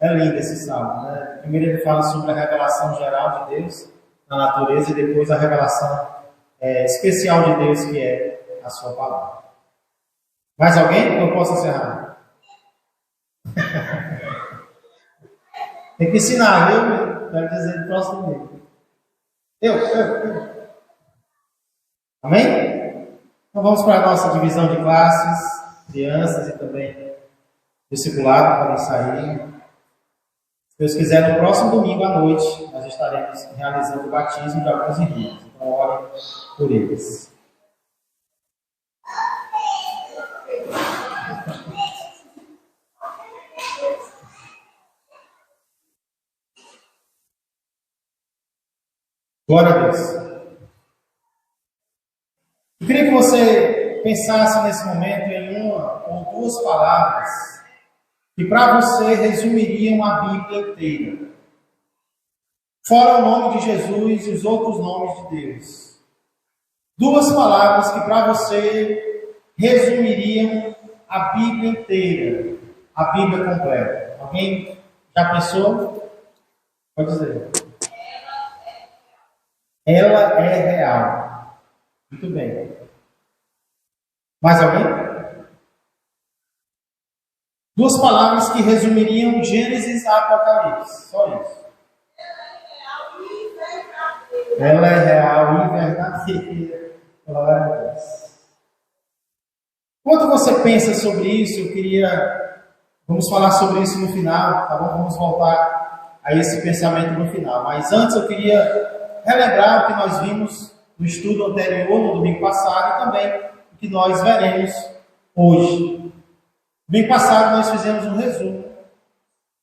É lindo esse salmo, né? Primeiro ele fala sobre a revelação geral de Deus na natureza e depois a revelação especial de Deus, que é a sua palavra. Mais alguém? Eu posso encerrar? Tem que ensinar, viu? Quero dizer no próximo vídeo. Eu. Amém? Então vamos para a nossa divisão de classes, crianças e também discipulado, podem sair. Se Deus quiser, no próximo domingo à noite, nós estaremos realizando o batismo de alguns irmãos. Então, ore por eles. Glória a Deus. Eu queria que você pensasse nesse momento em uma ou duas palavras que para você resumiriam a Bíblia inteira. Fora o nome de Jesus e os outros nomes de Deus. Duas palavras que para você resumiriam a Bíblia inteira, a Bíblia completa. Alguém já pensou? Pode dizer. Ela é real. Muito bem. Mais alguém? Duas palavras que resumiriam Gênesis a Apocalipse. Só isso. Ela é real e verdadeira. Glória a Deus. Enquanto você pensa sobre isso, vamos falar sobre isso no final, tá bom? Vamos voltar a esse pensamento no final. Mas antes eu queria relembrar o que nós vimos no estudo anterior, no domingo passado, e também o que nós veremos hoje. No domingo passado nós fizemos um resumo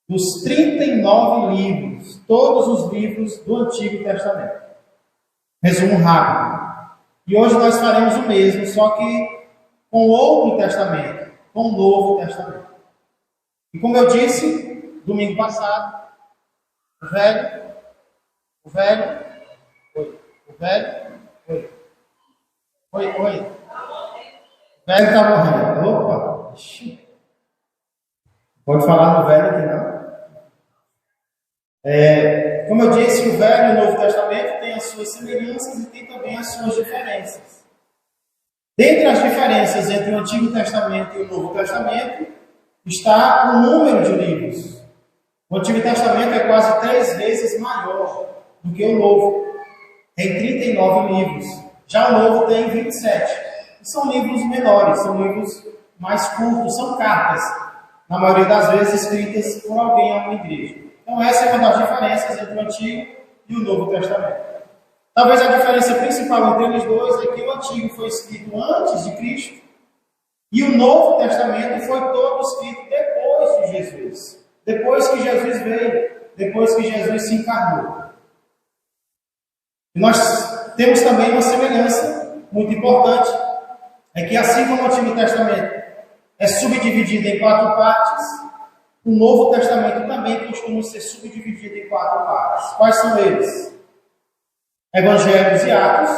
dos 39 livros, todos os livros do Antigo Testamento. Resumo rápido. E hoje nós faremos o mesmo, só que com outro testamento, com o Novo Testamento. E como eu disse, domingo passado, o velho, o velho está morrendo. Opa! Pode falar do velho aqui, não? Como eu disse, o Velho e o Novo Testamento têm as suas semelhanças e tem também as suas diferenças. Dentre as diferenças entre o Antigo Testamento e o Novo Testamento está o número de livros. O Antigo Testamento é quase 3 vezes maior do que o Novo. Tem 39 livros. Já o Novo tem 27. E são livros menores, são livros mais curtos, são cartas, na maioria das vezes escritas por alguém a uma igreja. Então essa é uma das diferenças entre o Antigo e o Novo Testamento. Talvez a diferença principal entre eles dois é que o Antigo foi escrito antes de Cristo e o Novo Testamento foi todo escrito depois de Jesus. Depois que Jesus veio, depois que Jesus se encarnou. E nós temos também uma semelhança muito importante, é que assim como o Antigo Testamento é subdividido em 4 partes, o Novo Testamento também costuma ser subdividido em 4 partes. Quais são eles? Evangelhos e Atos,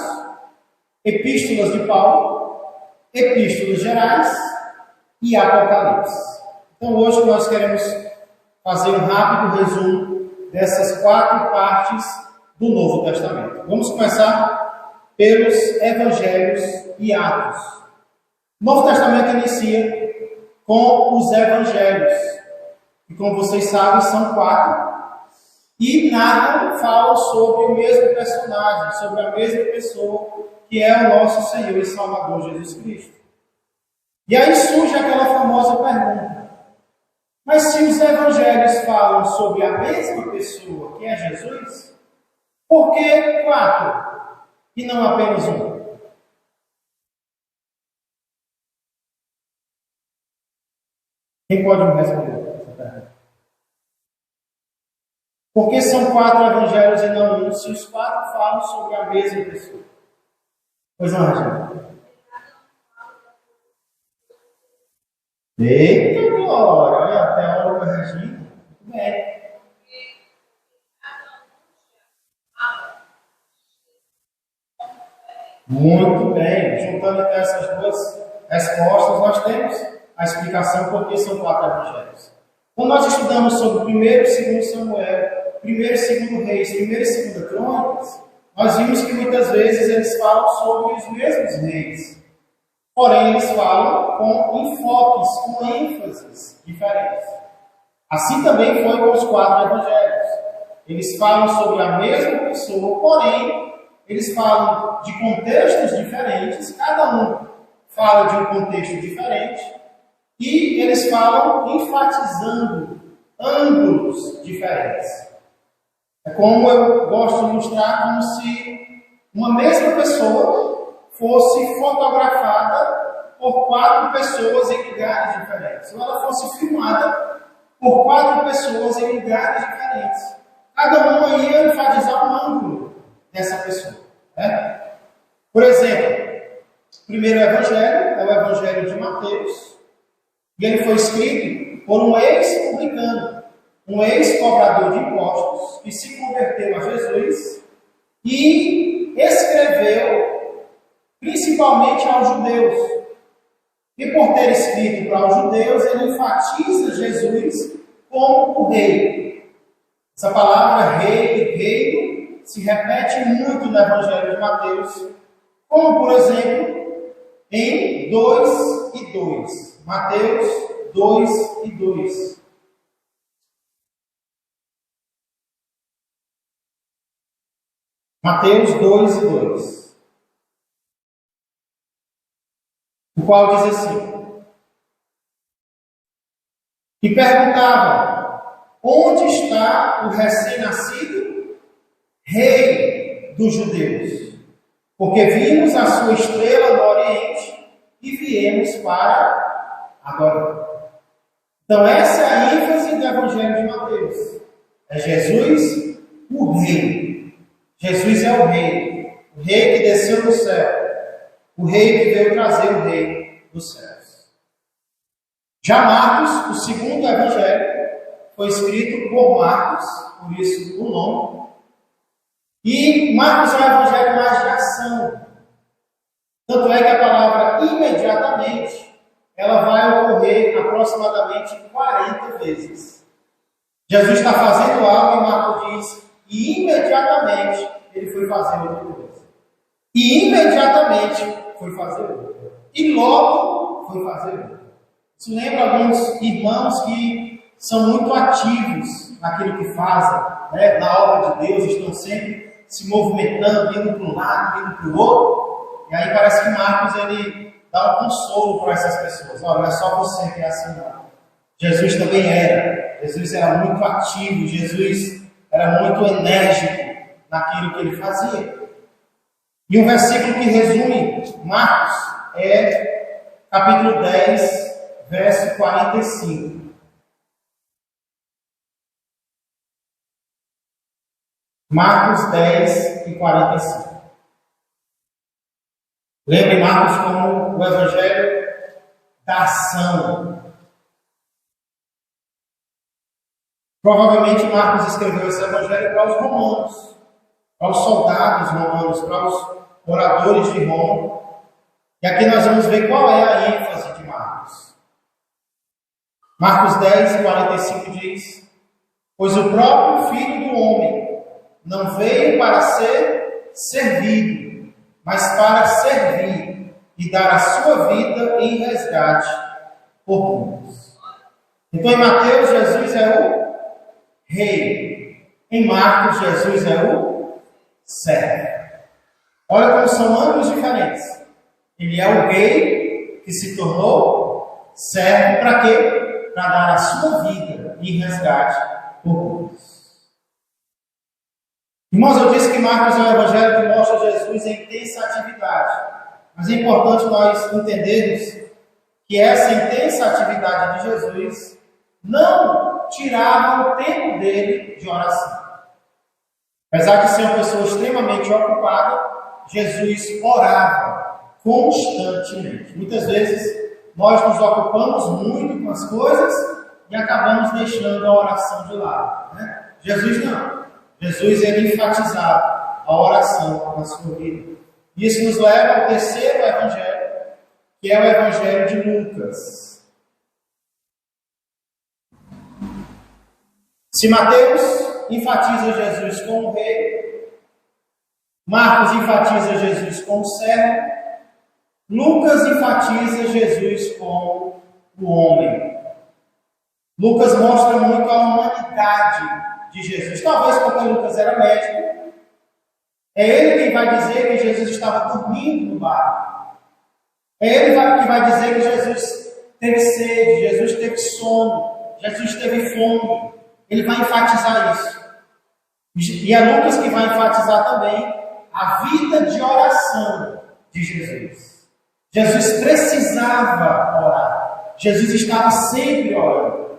Epístolas de Paulo, Epístolas gerais e Apocalipse. Então hoje nós queremos fazer um rápido resumo dessas 4 partes do Novo Testamento. Vamos começar pelos Evangelhos e Atos. O Novo Testamento inicia com os Evangelhos, que como vocês sabem são 4, e nada falam sobre o mesmo personagem, sobre a mesma pessoa, que é o nosso Senhor e Salvador Jesus Cristo. E aí surge aquela famosa pergunta: mas se os Evangelhos falam sobre a mesma pessoa, que é Jesus, por que 4 e não apenas 1? Quem pode me responder essa pergunta? Por que são 4 evangelhos e não 1, se os 4 falam sobre a mesma pessoa? Pois não, Regina? Eita glória! Olha, até a hora da Regina. Muito bem. Muito bem. Juntando essas duas respostas, nós temos a explicação por que são 4 evangelhos. Quando nós estudamos sobre 1º e 2º Samuel, 1º e 2º Reis, 1º e 2ª Crônicas, nós vimos que muitas vezes eles falam sobre os mesmos reis. Porém, eles falam com enfoques, com ênfases diferentes. Assim também foi com os 4 evangelhos. Eles falam sobre a mesma pessoa, porém, eles falam de contextos diferentes, cada um fala de um contexto diferente, e eles falam enfatizando ângulos diferentes. É como eu gosto de mostrar, como se uma mesma pessoa fosse fotografada por 4 pessoas em lugares diferentes. Ou ela fosse filmada por 4 pessoas em lugares diferentes. Cada uma ia enfatizar um ângulo dessa pessoa. Né? Por exemplo, o primeiro evangelho é o evangelho de Mateus. E ele foi escrito por um ex-publicano, um ex-cobrador de impostos, que se converteu a Jesus e escreveu principalmente aos judeus. E por ter escrito para os judeus, ele enfatiza Jesus como o rei. Essa palavra rei, reino, se repete muito no Evangelho de Mateus, como por exemplo em 2 e 2. Mateus 2 e 2. Mateus 2 e 2. O qual diz assim: e perguntavam: onde está o recém-nascido rei dos judeus? Porque vimos a sua estrela no Oriente e viemos para adorar. Então essa é a ênfase do Evangelho de Mateus. É Jesus, o rei. Jesus é o rei que desceu do céu, o rei que veio trazer o rei dos céus. Já Marcos, o segundo evangelho, foi escrito por Marcos, por isso o nome. E Marcos é um evangelho mais de ação. Tanto é que a palavra imediatamente, ela vai ocorrer aproximadamente 40 vezes. Jesus está fazendo algo e Marcos diz, e imediatamente ele foi fazer outra coisa. E imediatamente foi fazer outra. E logo foi fazer outra. Isso lembra alguns irmãos que são muito ativos naquilo que fazem, né? Na obra de Deus, estão sempre se movimentando, indo para um lado, indo para o outro. E aí parece que Marcos ele dá um consolo para essas pessoas. Olha, não é só você que é assim, não. Jesus também era. Jesus era muito ativo, Jesus era muito enérgico naquilo que ele fazia. E um versículo que resume Marcos é capítulo 10, verso 45. Marcos 10 e 45. Lembre Marcos como o evangelho da ação. Provavelmente Marcos escreveu esse evangelho para os romanos, para os soldados romanos, para os moradores de Roma. E aqui nós vamos ver qual é a ênfase de Marcos. Marcos 10, 45 diz: pois o próprio Filho do Homem não veio para ser servido, mas para servir e dar a sua vida em resgate por muitos. Então em Mateus, Jesus é o rei. Em Marcos, Jesus é o servo. Olha como são ângulos diferentes. Ele é o rei que se tornou servo para quê? Para dar a sua vida em resgate por muitos. Irmãos, eu disse que Marcos é um evangelho que mostra Jesus em intensa atividade. Mas é importante nós entendermos que essa intensa atividade de Jesus não tirava o tempo dele de oração. Apesar de ser uma pessoa extremamente ocupada, Jesus orava constantemente. Muitas vezes nós nos ocupamos muito com as coisas e acabamos deixando a oração de lado, né? Jesus não. Jesus ele enfatizava a oração na sua vida. Isso nos leva ao terceiro evangelho, que é o evangelho de Lucas. Se Mateus enfatiza Jesus como rei, Marcos enfatiza Jesus como servo, Lucas enfatiza Jesus como o homem. Lucas mostra muito a humanidade de Jesus. Talvez porque Lucas era médico. É ele quem vai dizer que Jesus estava dormindo no barco. É ele que vai dizer que Jesus teve sede, Jesus teve sono, Jesus teve fome. Ele vai enfatizar isso. E é Lucas que vai enfatizar também a vida de oração de Jesus. Jesus precisava orar. Jesus estava sempre orando.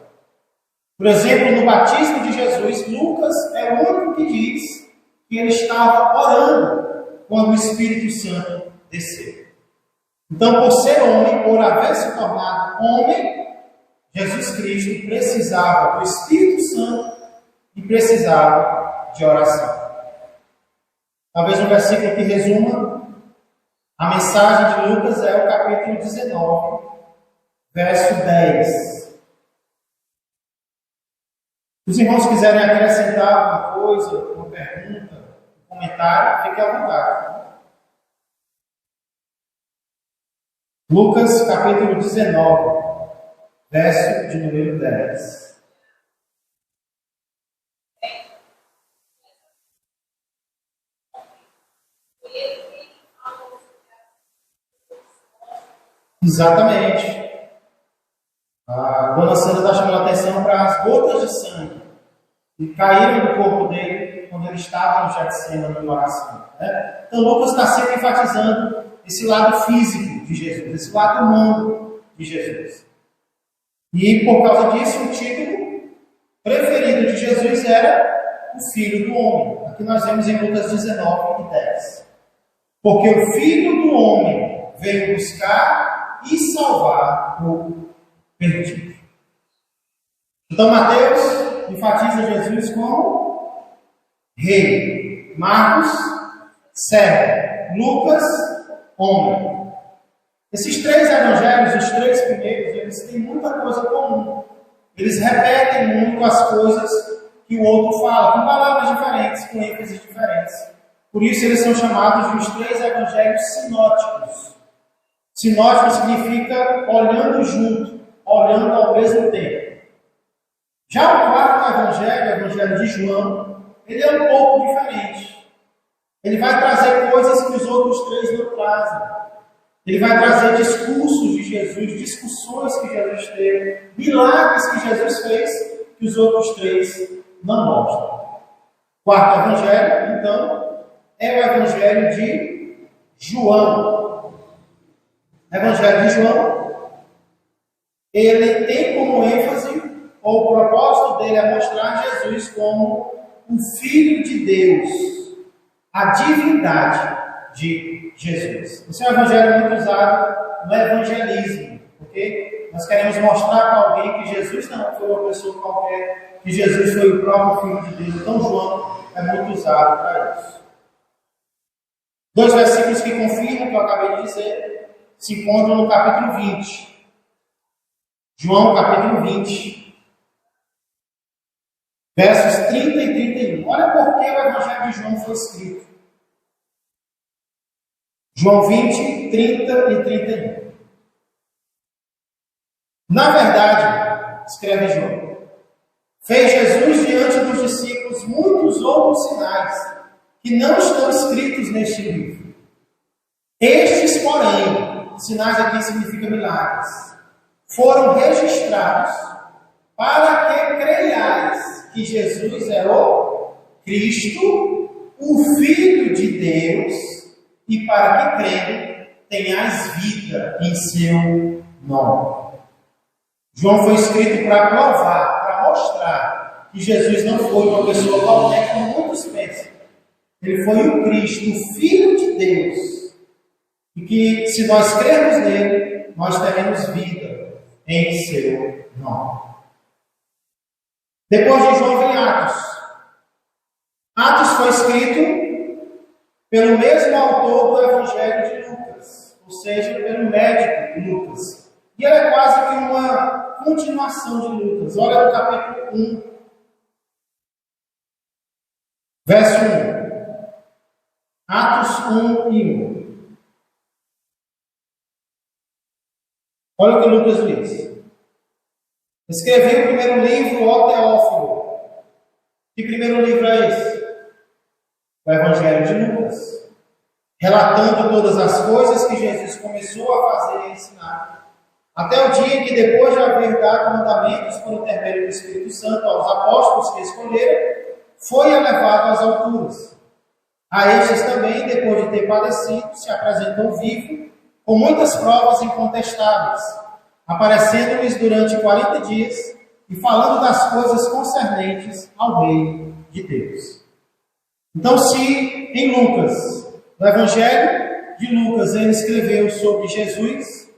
Por exemplo, no batismo de Jesus, Lucas é o único que diz que ele estava orando quando o Espírito Santo desceu. Então, por ser homem, por haver se tornado homem, Jesus Cristo precisava do Espírito Santo e precisava de oração. Talvez um versículo que resuma a mensagem de Lucas é o capítulo 19, verso 10. Se os irmãos quiserem acrescentar alguma coisa, uma pergunta, um comentário, fique à vontade. Lucas, capítulo 19, verso de número 10. Exatamente. A dona Sandra está chamando a atenção para as gotas de sangue que caíram do corpo dele quando ele estava no Getsemane na oração. Né? Então, Lucas está sempre enfatizando esse lado físico de Jesus, esse lado humano de Jesus. E, por causa disso, o título preferido de Jesus era o Filho do Homem. Aqui nós vemos em Lucas 19 e 10. Porque o Filho do Homem veio buscar e salvar o perdido. Então, Mateus enfatiza Jesus como rei. Marcos, servo. Lucas, homem. Esses três evangelhos, os três primeiros, eles têm muita coisa comum. Eles repetem muito as coisas que o outro fala, com palavras diferentes, com ênfases diferentes. Por isso eles são chamados de os três evangelhos sinóticos. Sinótico significa olhando junto, olhando ao mesmo tempo. Já o quarto evangelho, o evangelho de João, ele é um pouco diferente. Ele vai trazer coisas que os outros três não trazem. Ele vai trazer discursos de Jesus, discussões que Jesus teve, milagres que Jesus fez, que os outros três não mostram. Quarto evangelho, então, é o evangelho de João. O evangelho de João, ele tem como ênfase, ou o propósito dele é mostrar Jesus como o Filho de Deus, a divindade de Jesus. Esse é um evangelho muito usado no evangelismo, porque nós queremos mostrar para alguém que Jesus não foi uma pessoa qualquer, que Jesus foi o próprio Filho de Deus. Então, João é muito usado para isso. Dois versículos que confirmam o que eu acabei de dizer se encontram no capítulo 20. João, capítulo 20, versos 30 e 31. Olha por que o evangelho de João foi escrito. João 20, 30 e 31. Na verdade, escreve João, fez Jesus diante dos discípulos muitos outros sinais que não estão escritos neste livro. Estes, porém, sinais aqui significam milagres, foram registrados para que creiais que Jesus é o Cristo, o Filho de Deus, e para que crendo tenhais vida em seu nome. João foi escrito para provar, para mostrar que Jesus não foi uma pessoa qualquer, como muitos pensam. Ele foi o Cristo, o Filho de Deus. E que, se nós crermos nele, nós teremos vida em seu nome. Depois de João vem Atos. Atos foi escrito pelo mesmo autor do Evangelho de Lucas, ou seja, pelo médico Lucas. E ele é quase que uma continuação de Lucas. Olha no capítulo 1, Verso 1. Atos 1 e 1. Olha o que Lucas diz. Escreveu o primeiro livro, ó Teófilo. Que primeiro livro é esse? O Evangelho de Lucas. Relatando todas as coisas que Jesus começou a fazer e ensinar. Até o dia em que, depois de haver dado mandamentos por intermédio do Espírito Santo aos apóstolos que escolheram, foi elevado às alturas. A estes também, depois de ter padecido, se apresentou vivo, com muitas provas incontestáveis, aparecendo-lhes durante 40 dias e falando das coisas concernentes ao reino de Deus. Então, se em Lucas, no Evangelho de Lucas, ele escreveu sobre Jesus,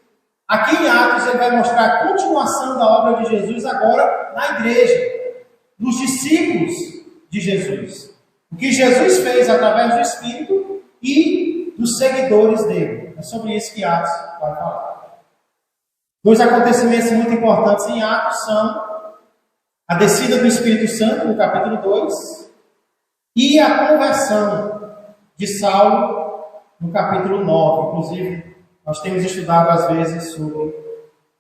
aqui em Atos ele vai mostrar a continuação da obra de Jesus agora na igreja, nos discípulos de Jesus. O que Jesus fez através do Espírito e dos seguidores dele. É sobre isso que Atos vai falar. Dois acontecimentos muito importantes em Atos são a descida do Espírito Santo, no capítulo 2, e a conversão de Saulo, no capítulo 9. Inclusive, nós temos estudado às vezes sobre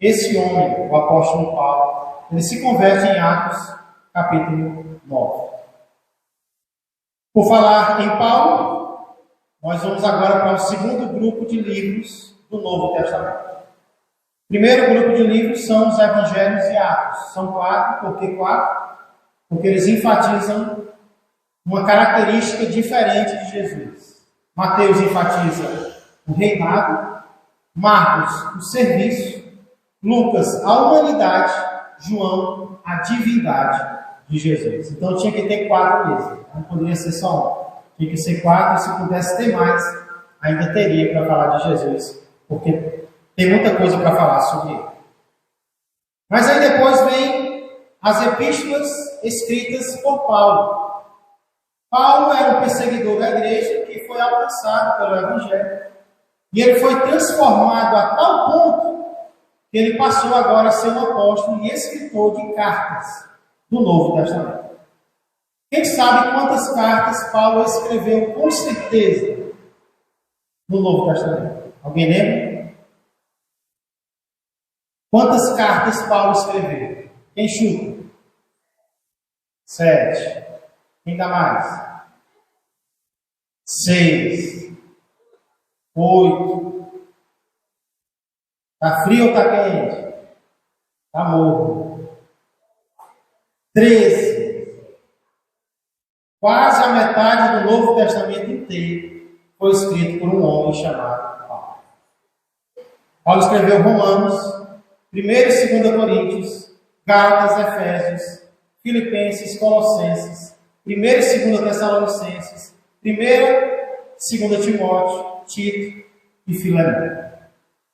esse homem, o apóstolo Paulo. Ele se converte em Atos, capítulo 9. Por falar em Paulo, nós vamos agora para o segundo grupo de livros do Novo Testamento. O primeiro grupo de livros são os Evangelhos e Atos. São 4, por que 4? Porque eles enfatizam uma característica diferente de Jesus. Mateus enfatiza o reinado, Marcos o serviço, Lucas a humanidade, João a divindade de Jesus. Então tinha que ter 4 mesmo. Não poderia ser só 1. Tinha que ser 4, e se pudesse ter mais, ainda teria para falar de Jesus, porque tem muita coisa para falar sobre ele. Mas aí depois vem as epístolas escritas por Paulo. Paulo era um perseguidor da igreja que foi alcançado pelo Evangelho. E ele foi transformado a tal ponto que ele passou agora a ser um apóstolo e escritor de cartas do Novo Testamento. Quem sabe quantas cartas Paulo escreveu com certeza no Novo Testamento? Alguém lembra? Quantas cartas Paulo escreveu? Quem chuta? 7. Quem dá mais? 6. 8. Está frio ou está quente? Está morno. 13. Quase a metade do Novo Testamento inteiro foi escrito por um homem chamado Paulo. Paulo escreveu Romanos, 1 e 2 Coríntios, Gálatas, Efésios, Filipenses, Colossenses, 1 e 2 Tessalonicenses, 1 e 2 Timóteo, Tito e Filemão.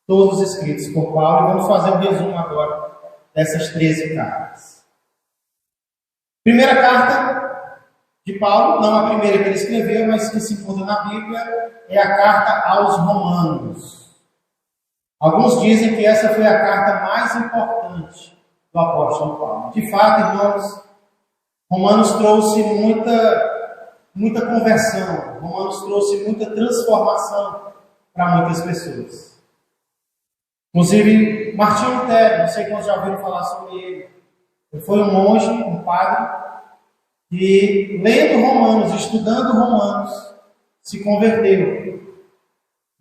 Todos escritos por Paulo. E vamos fazer um resumo agora dessas 13 cartas. Primeira carta de Paulo, não a primeira que ele escreveu, mas que se encontra na Bíblia, é a carta aos Romanos. Alguns dizem que essa foi a carta mais importante do apóstolo Paulo. De fato, irmãos, Romanos trouxe muita conversão. Romanos trouxe muita transformação para muitas pessoas. Inclusive, Martinho Lutero, não sei quantos já ouviram falar sobre ele. Ele foi um monge, um padre, que, lendo Romanos, estudando Romanos, se converteu.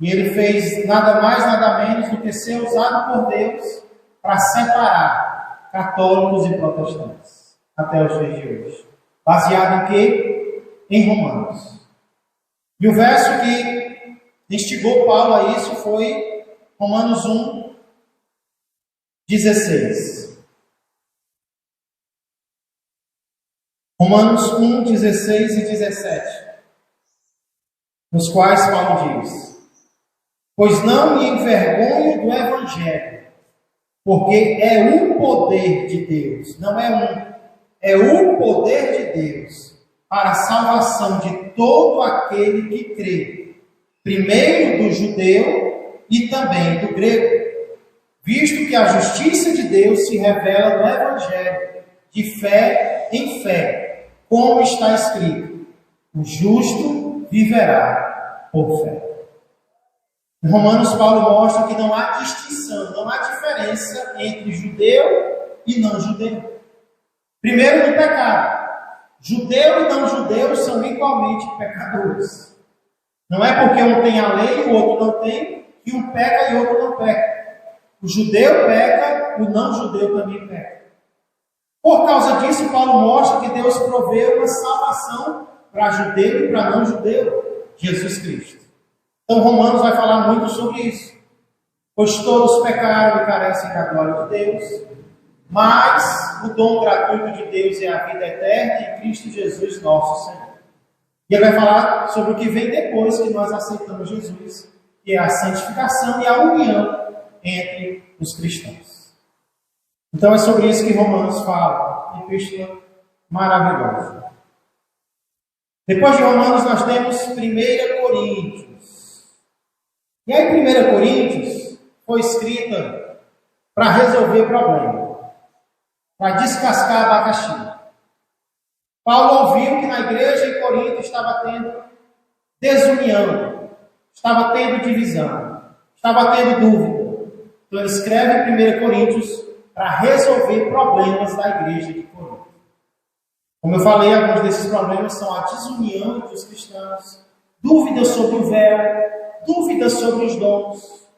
E ele fez nada mais, nada menos do que ser usado por Deus para separar católicos e protestantes, até os dias de hoje. Baseado em quê? Em Romanos. E o verso que instigou Paulo a isso foi Romanos 1, 16. Romanos 1, 16 e 17, nos quais Paulo diz: pois não me envergonho do Evangelho, porque é o poder de Deus, não é o poder de Deus, para a salvação de todo aquele que crê, primeiro do judeu e também do grego, visto que a justiça de Deus se revela no Evangelho, de fé em fé, como está escrito: O justo viverá por fé. Em Romanos, Paulo mostra que não há distinção, não há diferença entre judeu e não judeu. Primeiro, no pecado. Judeu e não judeu são igualmente pecadores. Não é porque um tem a lei e o outro não tem, que um peca e o outro não peca. O judeu peca, o não judeu também peca. Por causa disso, Paulo mostra que Deus proveu uma salvação para judeu e para não judeu, Jesus Cristo. Então, Romanos vai falar muito sobre isso. Pois todos pecaram e carecem da glória de Deus, mas o dom gratuito de Deus é a vida eterna em Cristo Jesus, nosso Senhor. E ele vai falar sobre o que vem depois que nós aceitamos Jesus, que é a santificação e a união entre os cristãos. Então é sobre isso que Romanos fala, epístola maravilhosa. Depois de Romanos nós temos 1 Coríntios. E aí 1 Coríntios foi escrita para resolver problema, para descascar abacaxi. Paulo ouviu que na igreja em Corinto estava tendo desunião, estava tendo divisão, estava tendo dúvida. Então ele escreve 1 Coríntios para resolver problemas da igreja de Corinto. Como eu falei, alguns desses problemas são a desunião entre os cristãos, dúvidas sobre o véu, dúvidas sobre os dons.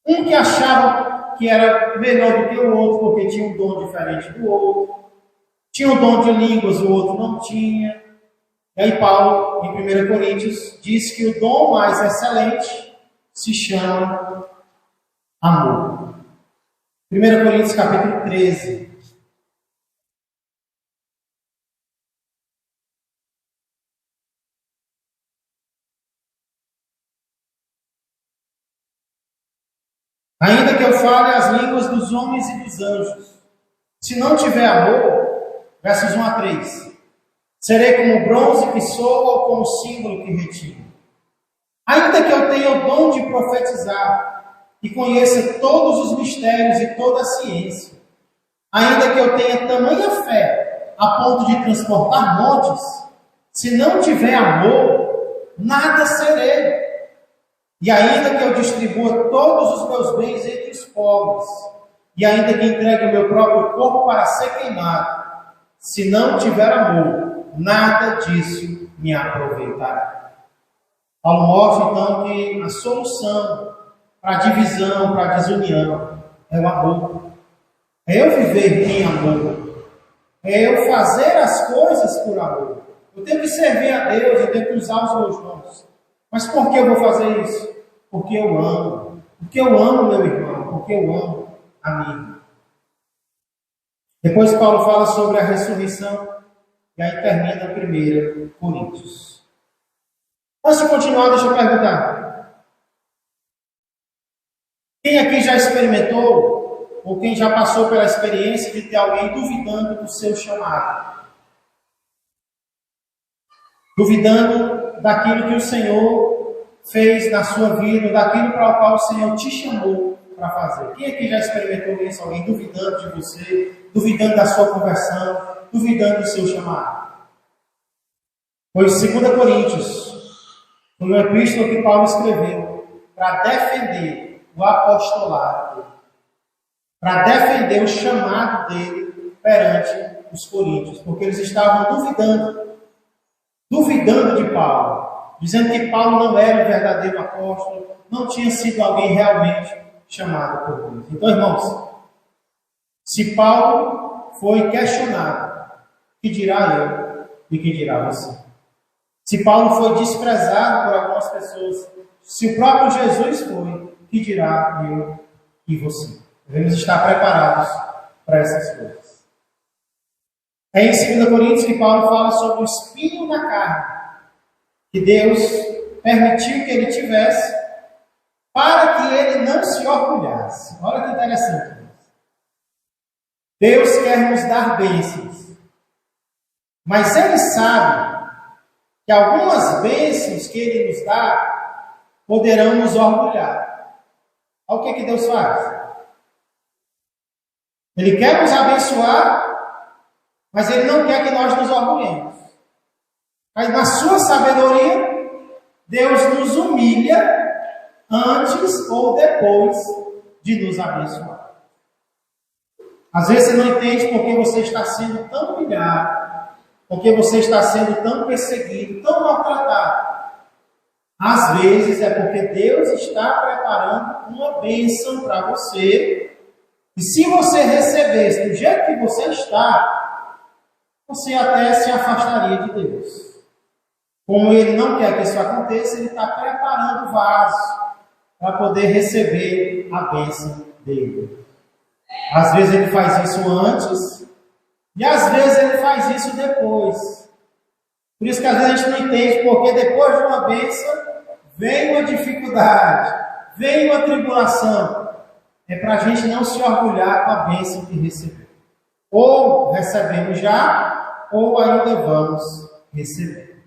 Um que achava que era melhor do que o outro porque tinha um dom diferente do outro. Tinha um dom de línguas, o outro não tinha. E aí Paulo, em 1 Coríntios, diz que o dom mais excelente se chama amor. 1 Coríntios capítulo 13. Ainda que eu fale as línguas dos homens e dos anjos, se não tiver amor, versos 1 a 3, serei como bronze que soa ou como símbolo que retira. Ainda que eu tenha o dom de profetizar e conheça todos os mistérios e toda a ciência, ainda que eu tenha tamanha fé a ponto de transportar montes, se não tiver amor, nada serei. E ainda que eu distribua todos os meus bens entre os pobres, e ainda que entregue o meu próprio corpo para ser queimado, se não tiver amor, nada disso me aproveitará. Paulo mostra então que a solução para a divisão, para a desunião, é o amor. É eu viver em amor. É eu fazer as coisas por amor. Eu tenho que servir a Deus, eu tenho que usar os meus dons. Mas por que eu vou fazer isso? Porque eu amo. Porque eu amo meu irmão. Porque eu amo a mim. Depois Paulo fala sobre a ressurreição. E aí termina 1 Coríntios. Antes de continuar, deixa eu perguntar. Quem aqui já experimentou, ou quem já passou pela experiência de ter alguém duvidando do seu chamado? Duvidando daquilo que o Senhor fez na sua vida, daquilo para o qual o Senhor te chamou para fazer. Quem aqui já experimentou isso? Alguém duvidando de você, duvidando da sua conversão, duvidando do seu chamado? Pois 2 Coríntios, uma epístola que Paulo escreveu para defender o apostolado dele, para defender o chamado dele perante os coríntios, porque eles estavam duvidando de Paulo, dizendo que Paulo não era o verdadeiro apóstolo, não tinha sido alguém realmente chamado por Deus. Então, irmãos, se Paulo foi questionado, que dirá eu e que dirá você? Se Paulo foi desprezado por algumas pessoas, se o próprio Jesus foi, que dirá eu e você? Devemos estar preparados para essas coisas. É em 2 Coríntios que Paulo fala sobre o espinho na carne, que Deus permitiu que ele tivesse, para que ele não se orgulhasse. Olha que interessante. Deus quer nos dar bênçãos, mas ele sabe que algumas bênçãos que ele nos dá poderão nos orgulhar. Olha o que Deus faz. Ele quer nos abençoar, mas ele não quer que nós nos orgulhemos. Aí, na sua sabedoria, Deus nos humilha antes ou depois de nos abençoar. Às vezes você não entende porque você está sendo tão humilhado, porque você está sendo tão perseguido, tão maltratado. Às vezes é porque Deus está preparando uma bênção para você. E se você recebesse do jeito que você está, você até se afastaria de Deus. Como Ele não quer que isso aconteça, Ele está preparando o vaso para poder receber a bênção dele. Às vezes Ele faz isso antes e às vezes Ele faz isso depois. Por isso que às vezes a gente não entende porque depois de uma bênção vem uma dificuldade, vem uma tribulação. É para a gente não se orgulhar com a bênção que recebeu. Ou recebemos já, ou ainda vamos receber.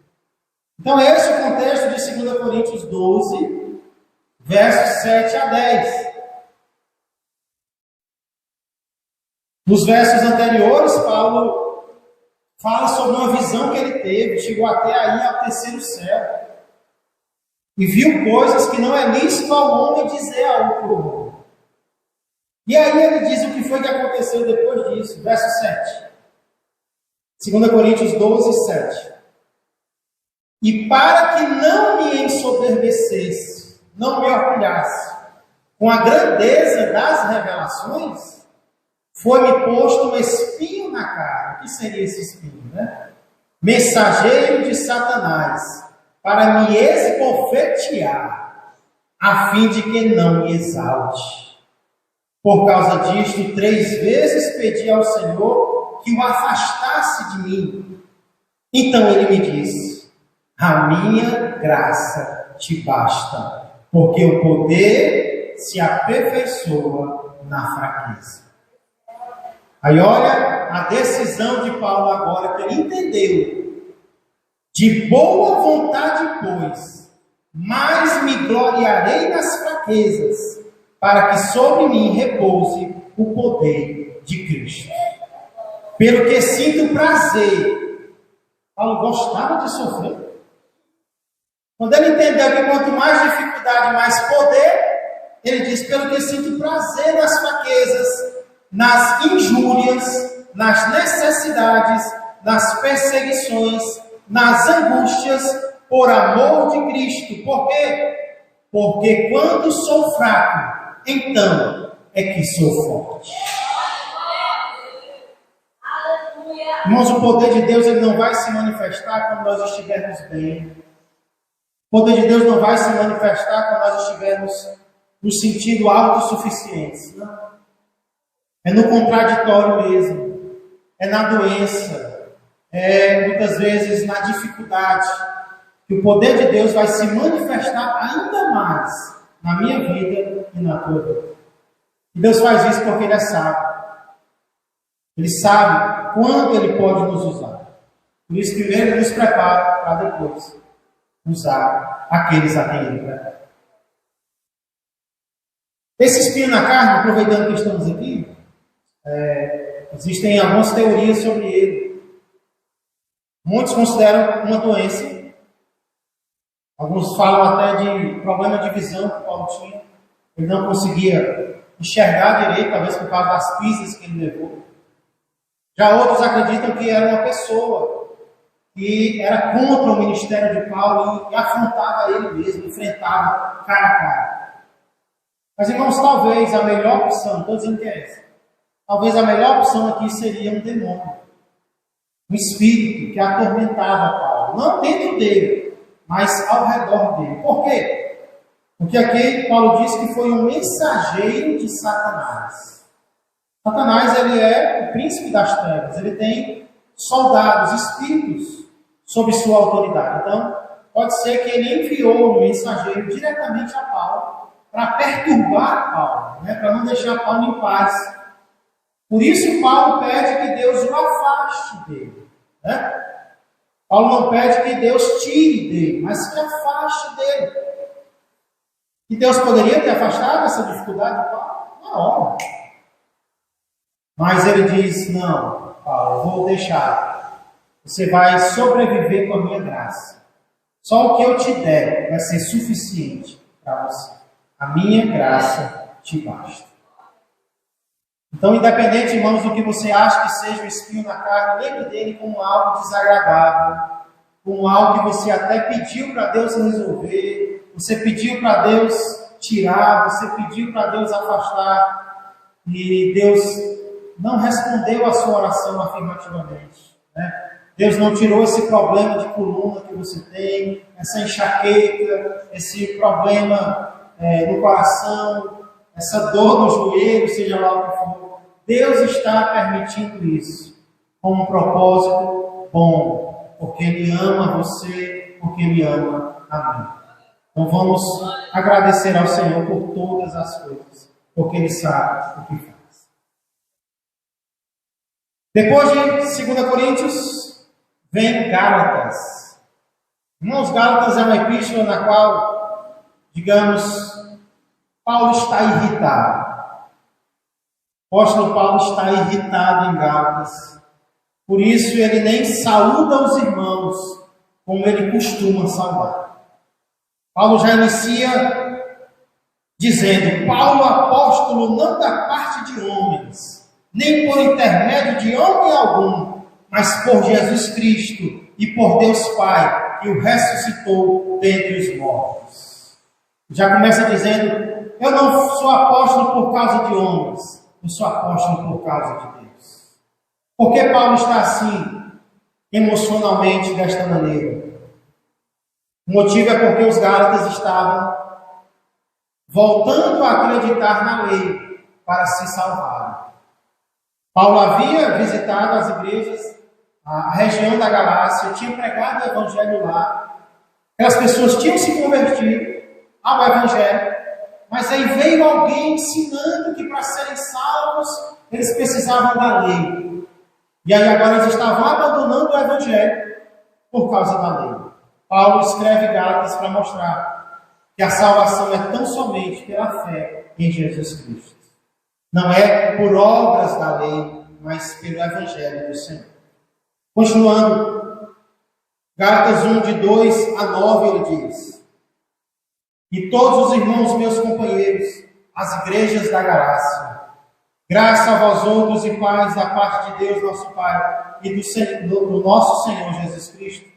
Então esse é o contexto de 2 Coríntios 12, versos 7 a 10. Nos versos anteriores, Paulo fala sobre uma visão que ele teve, chegou até aí ao terceiro céu, e viu coisas que não é lícito ao homem dizer a outro homem. E aí ele diz o que foi que aconteceu depois disso, verso 7. 2 Coríntios 12, 7. E para que não me ensoberbecesse, não me orgulhasse com a grandeza das revelações, foi-me posto um espinho na cara. O que seria esse espinho, né? Mensageiro de Satanás, para me esbofetear, a fim de que não me exalte. Por causa disto, 3 vezes pedi ao Senhor que o afastasse de mim. Então ele me disse: a minha graça te basta, porque o poder se aperfeiçoa na fraqueza. Aí olha a decisão de Paulo agora, que ele entendeu. De boa vontade, pois, mais me gloriarei nas fraquezas, para que sobre mim repouse o poder de Cristo. Pelo que sinto prazer. Paulo gostava de sofrer. Quando ele entendeu que quanto mais dificuldade, mais poder, ele diz: pelo que sinto prazer nas fraquezas, nas injúrias, nas necessidades, nas perseguições, nas angústias, por amor de Cristo. Por quê? Porque quando sou fraco, então é que sou forte. Irmãos, o poder de Deus ele não vai se manifestar quando nós estivermos bem. O poder de Deus não vai se manifestar quando nós estivermos no sentido autossuficiente. Não. É no contraditório mesmo. É na doença. É muitas vezes na dificuldade. Que o poder de Deus vai se manifestar ainda mais na minha vida e na tua vida. E Deus faz isso porque Ele é sábio. Ele sabe quando Ele pode nos usar. Por isso, primeiro Ele nos prepara para depois usar aqueles a quem Ele prepara. Esse espinho na carne, aproveitando que estamos aqui, existem algumas teorias sobre ele. Muitos consideram uma doença. Alguns falam até de problema de visão que Paulo tinha. Ele não conseguia enxergar direito, talvez por causa das pisas que ele levou. Já outros acreditam que era uma pessoa que era contra o ministério de Paulo e afrontava ele mesmo, enfrentava cara a cara. Mas, irmãos, talvez a melhor opção, não estou dizendo que é essa, talvez a melhor opção aqui seria um demônio, um espírito que atormentava Paulo, não dentro dele, mas ao redor dele. Por quê? Porque aqui Paulo diz que foi um mensageiro de Satanás. Satanás, ele é o príncipe das trevas, ele tem soldados, espíritos sob sua autoridade. Então, pode ser que ele enviou um mensageiro diretamente a Paulo para perturbar Paulo, para não deixar Paulo em paz. Por isso, Paulo pede que Deus o afaste dele. Paulo não pede que Deus tire dele, mas que afaste dele. E Deus poderia ter afastado essa dificuldade de Paulo na hora. Mas ele diz: não, Paulo, vou deixar Você vai sobreviver com a minha graça. Só o que eu te der vai ser suficiente para você. A minha graça te basta. Então, independente, irmãos, do que você acha que seja o espinho na carne, lembre dele como algo desagradável, como algo que você até pediu para Deus resolver, você pediu para Deus tirar, você pediu para Deus afastar, e Deus não respondeu a sua oração afirmativamente, né? Deus não tirou esse problema de coluna que você tem, essa enxaqueca, esse problema no coração, essa dor no joelho, seja lá o que for. Deus está permitindo isso com um propósito bom, porque Ele ama você, porque Ele ama a mim. Então vamos agradecer ao Senhor por todas as coisas, porque Ele sabe o que faz. Depois de 2 Coríntios, vem Gálatas. Irmãos, Gálatas é uma epístola na qual, digamos, Paulo está irritado. O apóstolo Paulo está irritado em Gálatas. Por isso ele nem saúda os irmãos como ele costuma saudar. Paulo já inicia dizendo: Paulo, apóstolo, não da parte de homens, nem por intermédio de homem algum, mas por Jesus Cristo e por Deus Pai, que o ressuscitou dentre os mortos. Já começa dizendo: eu não sou apóstolo por causa de homens, eu sou apóstolo por causa de Deus. Por que Paulo está assim, emocionalmente, desta maneira? O motivo é porque os Gálatas estavam voltando a acreditar na lei para se salvarem. Paulo havia visitado as igrejas, a região da Galácia, tinha pregado o evangelho lá. Aquelas pessoas tinham se convertido ao evangelho, mas aí veio alguém ensinando que para serem salvos eles precisavam da lei. E aí agora eles estavam abandonando o evangelho por causa da lei. Paulo escreve Gálatas para mostrar que a salvação é tão somente pela fé em Jesus Cristo. Não é por obras da lei, mas pelo evangelho do Senhor. Continuando, Gálatas 1, de 2 a 9, ele diz: e todos os irmãos, meus companheiros, as igrejas da Galácia, graça a vós outros e paz da parte de Deus nosso Pai e do nosso Senhor Jesus Cristo,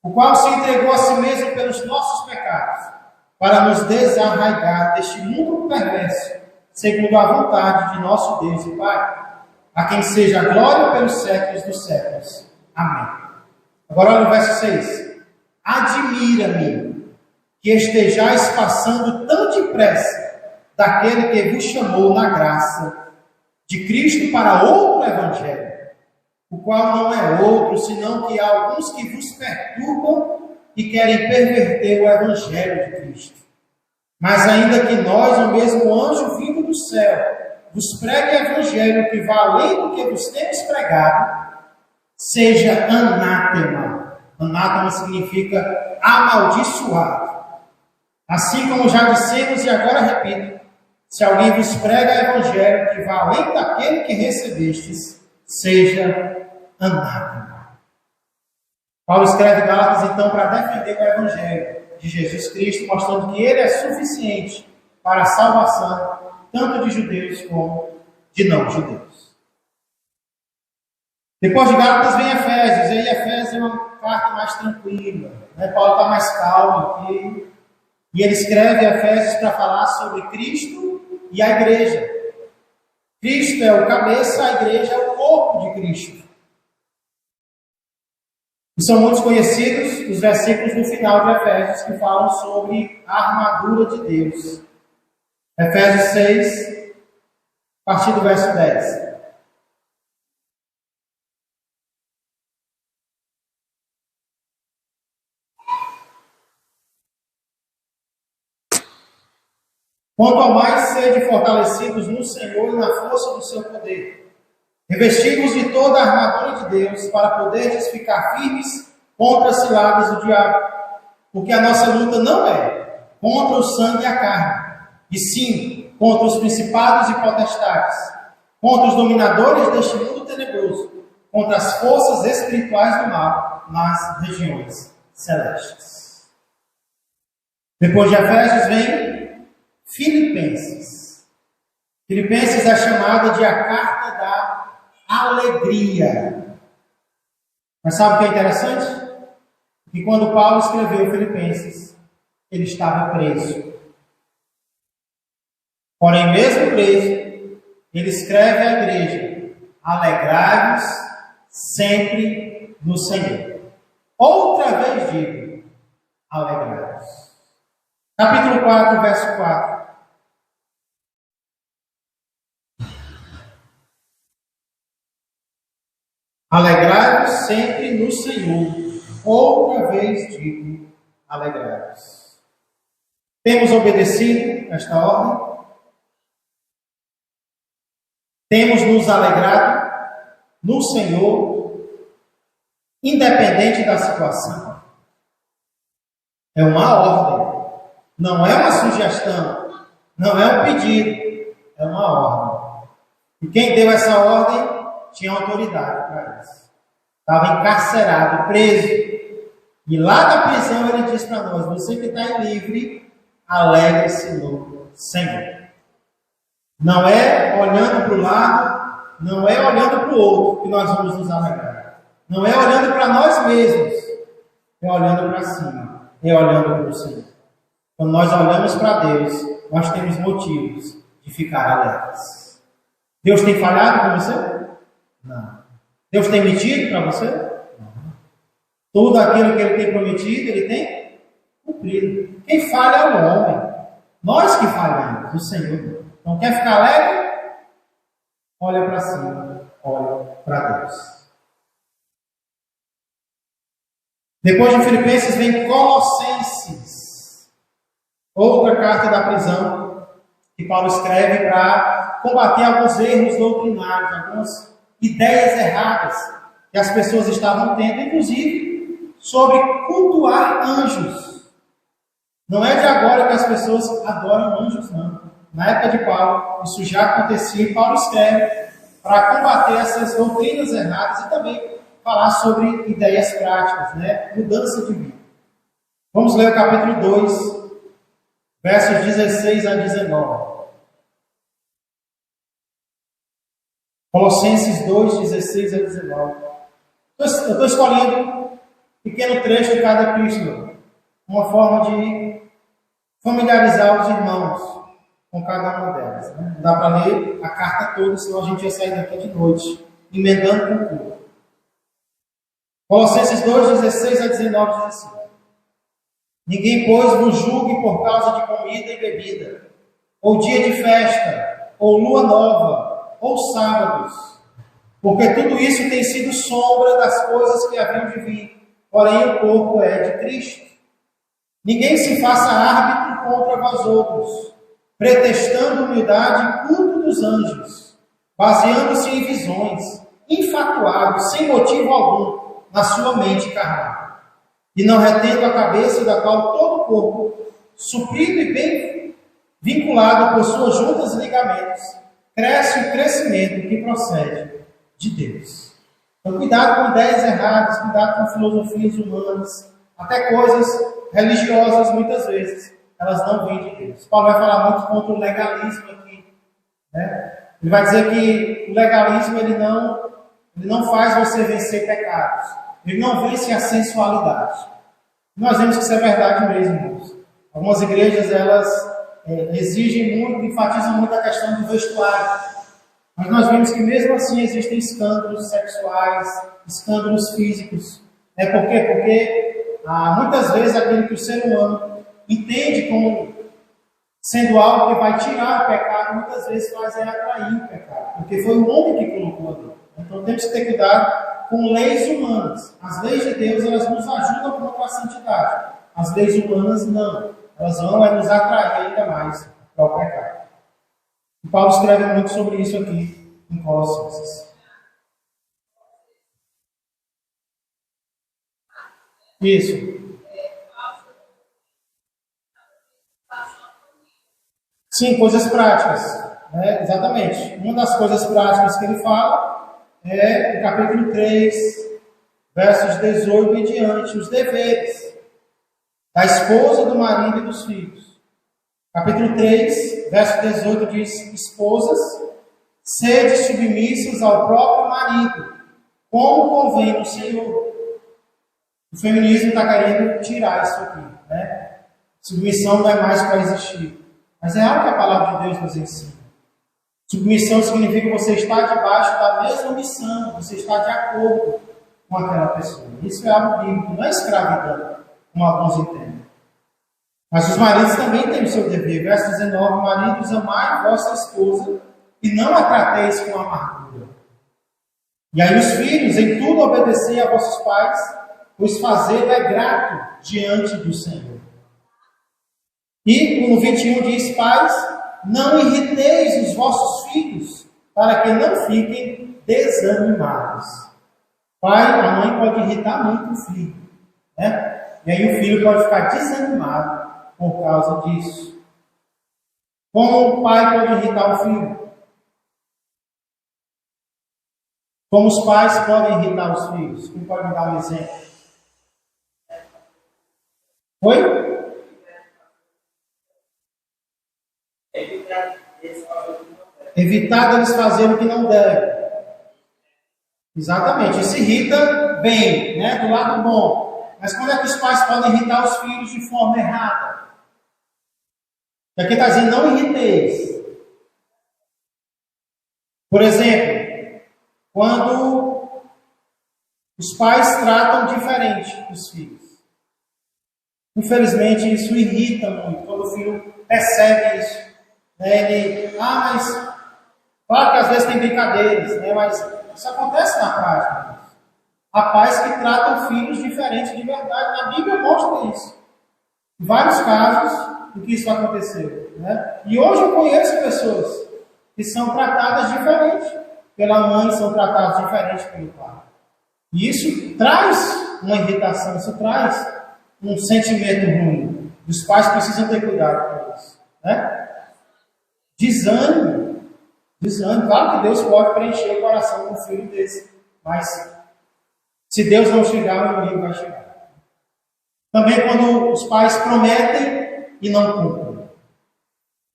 o qual se entregou a si mesmo pelos nossos pecados, para nos desarraigar deste mundo perverso, segundo a vontade de nosso Deus e Pai, a quem seja a glória pelos séculos dos séculos. Amém. Agora olha o verso 6. Admira-me que estejais passando tão depressa daquele que vos chamou na graça de Cristo para outro evangelho, o qual não é outro, senão que há alguns que vos perturbam e querem perverter o evangelho de Cristo. Mas ainda que nós, ou mesmo anjo vindo do céu, vos pregue evangelho que vá além do que vos temos pregado, seja anátema. Anátema significa amaldiçoado. Assim como já dissemos e agora repito, se alguém vos prega evangelho que vá além daquele que recebestes, seja anátema. Paulo escreve Gálatas então para defender o evangelho de Jesus Cristo, mostrando que ele é suficiente para a salvação tanto de judeus como de não-judeus. Depois de Gálatas vem Efésios, e aí Efésios é uma carta mais tranquila, né? Paulo está mais calmo aqui, e ele escreve Efésios para falar sobre Cristo e a igreja. Cristo é o cabeça, a igreja é o corpo de Cristo. E são muito conhecidos os versículos no final de Efésios que falam sobre a armadura de Deus. Efésios 6, a partir do verso 10. Quanto ao mais sede fortalecidos no Senhor e na força do seu poder, revestivos de toda a armadura de Deus, para poderes ficar firmes contra as ciladas do diabo. Porque a nossa luta não é contra o sangue e a carne, e sim contra os principados e potestades, contra os dominadores deste mundo tenebroso, contra as forças espirituais do mal nas regiões celestes. Depois de Efésios vem Filipenses. Filipenses é chamada de a carta da alegria. Mas sabe o que é interessante? Que quando Paulo escreveu Filipenses, ele estava preso. Porém, mesmo preso, ele escreve à igreja: alegrai-vos sempre no Senhor. Outra vez digo, alegrai-vos. Capítulo 4, verso 4. Alegrai-vos sempre no Senhor. Outra vez digo, alegrai-vos. Temos obedecido esta ordem? Temos nos alegrado no Senhor, independente da situação? É uma ordem, não é uma sugestão, não é um pedido, é uma ordem. E quem deu essa ordem tinha autoridade para isso. Estava encarcerado, preso. E lá na prisão ele diz para nós: você que está livre, alegre-se no Senhor. Não é olhando para o lado, não é olhando para o outro que nós vamos nos alegrar. Não é olhando para nós mesmos, é olhando para cima, é olhando para o Senhor. Quando nós olhamos para Deus, nós temos motivos de ficar alegres. Deus tem falhado com você? Não. Deus tem mentido para você? Não. Tudo aquilo que Ele tem prometido, Ele tem cumprido. Quem falha é o homem. Nós que falhamos, o Senhor. Não quer ficar alegre? Olha para cima, olha para Deus. Depois de Filipenses vem Colossenses, outra carta da prisão que Paulo escreve para combater alguns erros doutrinários, algumas ideias erradas que as pessoas estavam tendo, inclusive sobre cultuar anjos. Não é de agora que as pessoas adoram anjos, não. Na época de Paulo, isso já acontecia e Paulo escreve para combater essas doutrinas erradas e também falar sobre ideias práticas, mudança de vida. Vamos ler o capítulo 2, versos 16 a 19. Colossenses 2, 16 a 19. Eu estou escolhendo um pequeno trecho de cada epístola, uma forma de familiarizar os irmãos com cada uma delas. Não dá para ler a carta toda, senão a gente ia sair daqui de noite, emendando com o culto. Colossenses 2, 16 a 19 diz assim: ninguém, pois, vos julgue por causa de comida e bebida, ou dia de festa, ou lua nova, ou sábados, porque tudo isso tem sido sombra das coisas que haviam de vir, porém o corpo é de Cristo. Ninguém se faça árbitro contra vós outros, pretextando humildade e culto dos anjos, baseando-se em visões, infatuado, sem motivo algum, na sua mente carnal, e não retendo a cabeça, da qual todo o corpo, suprido e bem vinculado por suas juntas e ligamentos, cresce o crescimento que procede de Deus. Então, cuidado com ideias erradas, cuidado com filosofias humanas, até coisas religiosas, muitas vezes, elas não vêm de Deus. Paulo vai falar muito contra o legalismo aqui. Ele vai dizer que o legalismo ele não faz você vencer pecados. Ele não vence a sensualidade. Nós vemos que isso é verdade mesmo, irmãos. Algumas igrejas, elas exigem muito, enfatizam muito a questão do vestuário. Mas nós vemos que mesmo assim existem escândalos sexuais, escândalos físicos. Por quê? Porque muitas vezes aquilo que o ser humano entende como sendo algo que vai tirar o pecado, muitas vezes faz atrair o pecado. Porque foi o homem que colocou ali. Então temos que ter cuidado com leis humanas. As leis de Deus, elas nos ajudam contra a santidade. As leis humanas não. Elas vão nos atrair ainda mais para o pecado. E Paulo escreve muito sobre isso aqui em Colossenses. Isso. Sim, coisas práticas. Exatamente. Uma das coisas práticas que ele fala o capítulo 3, versos 18 e diante, os deveres da esposa, do marido e dos filhos. Capítulo 3, verso 18 diz: esposas, sede submissas ao próprio marido, como convém no Senhor. O feminismo está querendo tirar isso aqui, né? Submissão não é mais para existir. Mas é algo que a palavra de Deus nos ensina. Submissão significa você estar debaixo da mesma missão, você está de acordo com aquela pessoa. Isso é algo bíblico, não é escravidão, como alguns entendem. Mas os maridos também têm o seu dever. Verso 19: maridos, amai vossa esposa e não a trateis com amargura. E aí os filhos, em tudo obedecei a vossos pais, pois fazê-lo é grato diante do Senhor. E no 21 diz: pais, não irriteis os vossos filhos, para que não fiquem desanimados. Pai, a mãe pode irritar muito o filho, né? E aí o filho pode ficar desanimado por causa disso. Como o pai pode irritar o filho? Como os pais podem irritar os filhos? Quem pode me dar um exemplo? Oi? Evitar deles fazerem o que não devem. Exatamente. Isso irrita bem, né? Do lado bom. Mas quando é que os pais podem irritar os filhos de forma errada? Aqui está dizendo: não irriteis. Por exemplo, quando os pais tratam diferente os filhos. Infelizmente, isso irrita muito. Quando o filho percebe isso. Ele, mas claro que às vezes tem brincadeiras, né? Mas isso acontece na prática. Há pais que tratam filhos diferentes de verdade. Na Bíblia mostra isso. Em vários casos em que isso aconteceu, né? E hoje eu conheço pessoas que são tratadas diferente pela mãe, são tratadas diferente pelo pai. E isso traz uma irritação, isso traz um sentimento ruim. Os pais precisam ter cuidado com isso, né? Desânimo. Claro que Deus pode preencher o coração com um filho desse, mas se Deus não chegar, o inimigo vai chegar. Também quando os pais prometem e não cumprem.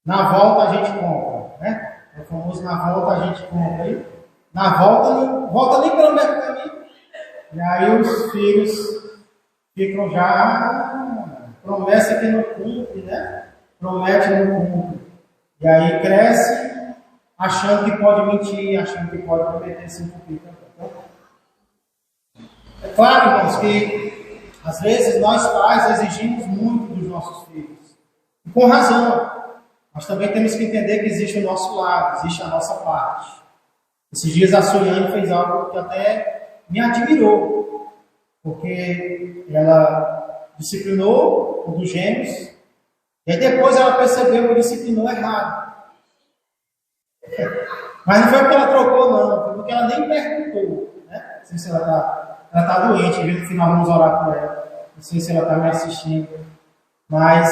Na volta a gente compra, né? É o famoso na volta a gente compra. Aí. Na volta, não volta nem pelo mesmo caminho. E aí os filhos ficam já, promessa que não cumpre, né? Promete e não cumpre. E aí cresce achando que pode mentir, achando que pode prometer sem cumprir. É claro, irmãos, que às vezes nós pais exigimos muito dos nossos filhos. E com razão. Mas também temos que entender que existe o nosso lado, existe a nossa parte. Esses dias a Suliane fez algo que até me admirou. Porque ela disciplinou um dos gêmeos. E aí depois ela percebeu que disciplinou errado. Mas não foi porque ela trocou, não. Foi porque ela nem perguntou. Né? Não sei se ela está doente. No final vamos orar por ela. Não sei se ela está me assistindo. Mas,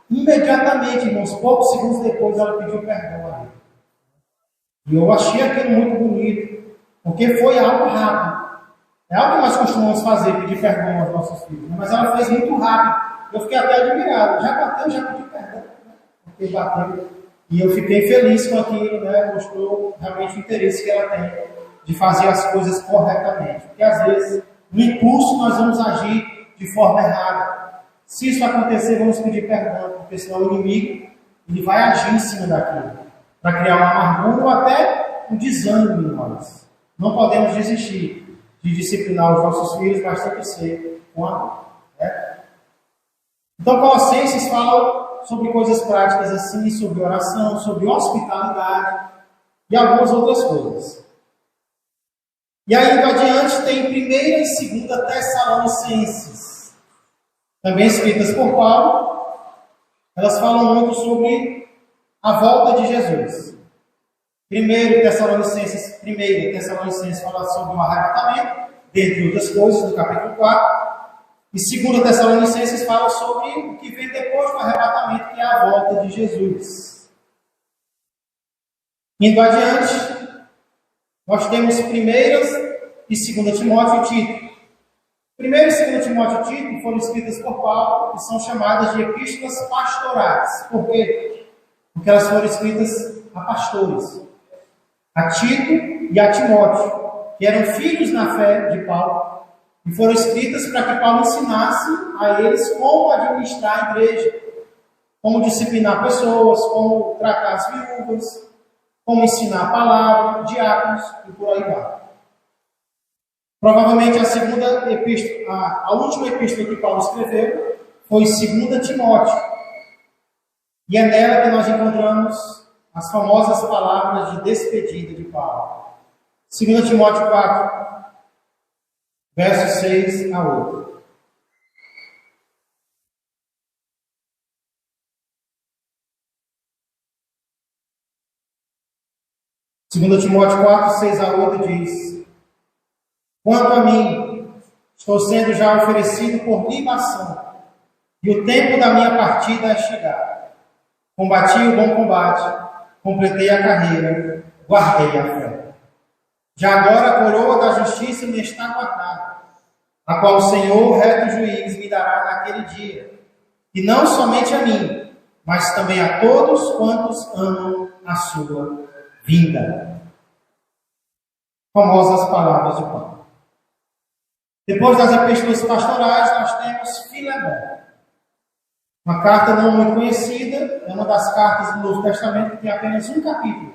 imediatamente, irmãos, poucos segundos depois, ela pediu perdão a ele. E eu achei aquilo muito bonito. Porque foi algo rápido. É algo que nós costumamos fazer, pedir perdão aos nossos filhos. Mas ela fez muito rápido. Eu fiquei até admirado. Já bateu, já pediu perdão. Né? Porque bateu. E eu fiquei feliz com aquilo, né? Mostrou realmente o interesse que ela tem de fazer as coisas corretamente. Porque às vezes, no impulso, nós vamos agir de forma errada. Se isso acontecer, vamos pedir perdão, porque senão o inimigo ele vai agir em cima daquilo, para criar uma amargura ou até um desânimo em nós. Não podemos desistir de disciplinar os nossos filhos, mas tem que ser com amor. Né? Então, Colossenses fala sobre coisas práticas assim, sobre oração, sobre hospitalidade e algumas outras coisas. E aí, indo adiante, tem 1ª e 2ª Tessalonicenses, também escritas por Paulo. Elas falam muito sobre a volta de Jesus. 1ª Tessalonicenses fala sobre o arrebatamento, dentre outras coisas, no capítulo 4. E 2ª Tessalonicenses fala sobre o que vem depois do arrebatamento, que é a volta de Jesus. Indo adiante, nós temos 1ª e 2ª Timóteo e Tito. 1ª e 2ª Timóteo e Tito foram escritas por Paulo e são chamadas de epístolas pastorais. Por quê? Porque elas foram escritas a pastores, a Tito e a Timóteo, que eram filhos na fé de Paulo, e foram escritas para que Paulo ensinasse a eles como administrar a igreja, como disciplinar pessoas, como tratar as viúvas, como ensinar a palavra, diáconos e por aí vai. Provavelmente a última epístola que Paulo escreveu foi 2ª Timóteo. E é nela que nós encontramos as famosas palavras de despedida de Paulo. 2 Timóteo 4, versos 6 a 8. Segundo Timóteo 4, 6 a 8 diz: Quanto a mim, estou sendo já oferecido por libação, e o tempo da minha partida é chegado. Combati o bom combate, completei a carreira, guardei a fé. Já agora a coroa da justiça me está guardada, a qual o Senhor, reto juiz, me dará naquele dia, e não somente a mim, mas também a todos quantos amam a sua vinda. Famosas palavras de Paulo. Depois das epístolas pastorais, nós temos Filemão. Uma carta não muito conhecida, é uma das cartas do Novo Testamento que tem apenas um capítulo.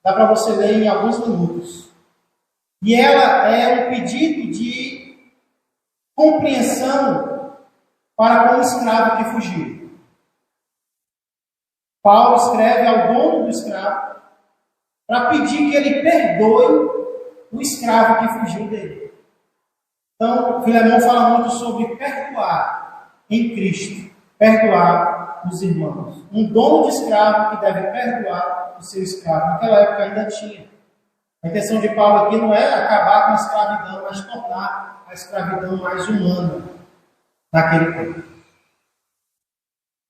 Dá para você ler em alguns minutos. E ela é um pedido de compreensão para com o escravo que fugiu. Paulo escreve ao dono do escravo para pedir que ele perdoe o escravo que fugiu dele. Então, Filemão fala muito sobre perdoar em Cristo, perdoar os irmãos. Um dono de escravo que deve perdoar o seu escravo. Naquela época ainda tinha. A intenção de Paulo aqui não é acabar com a escravidão, mas tornar a escravidão mais humana naquele tempo.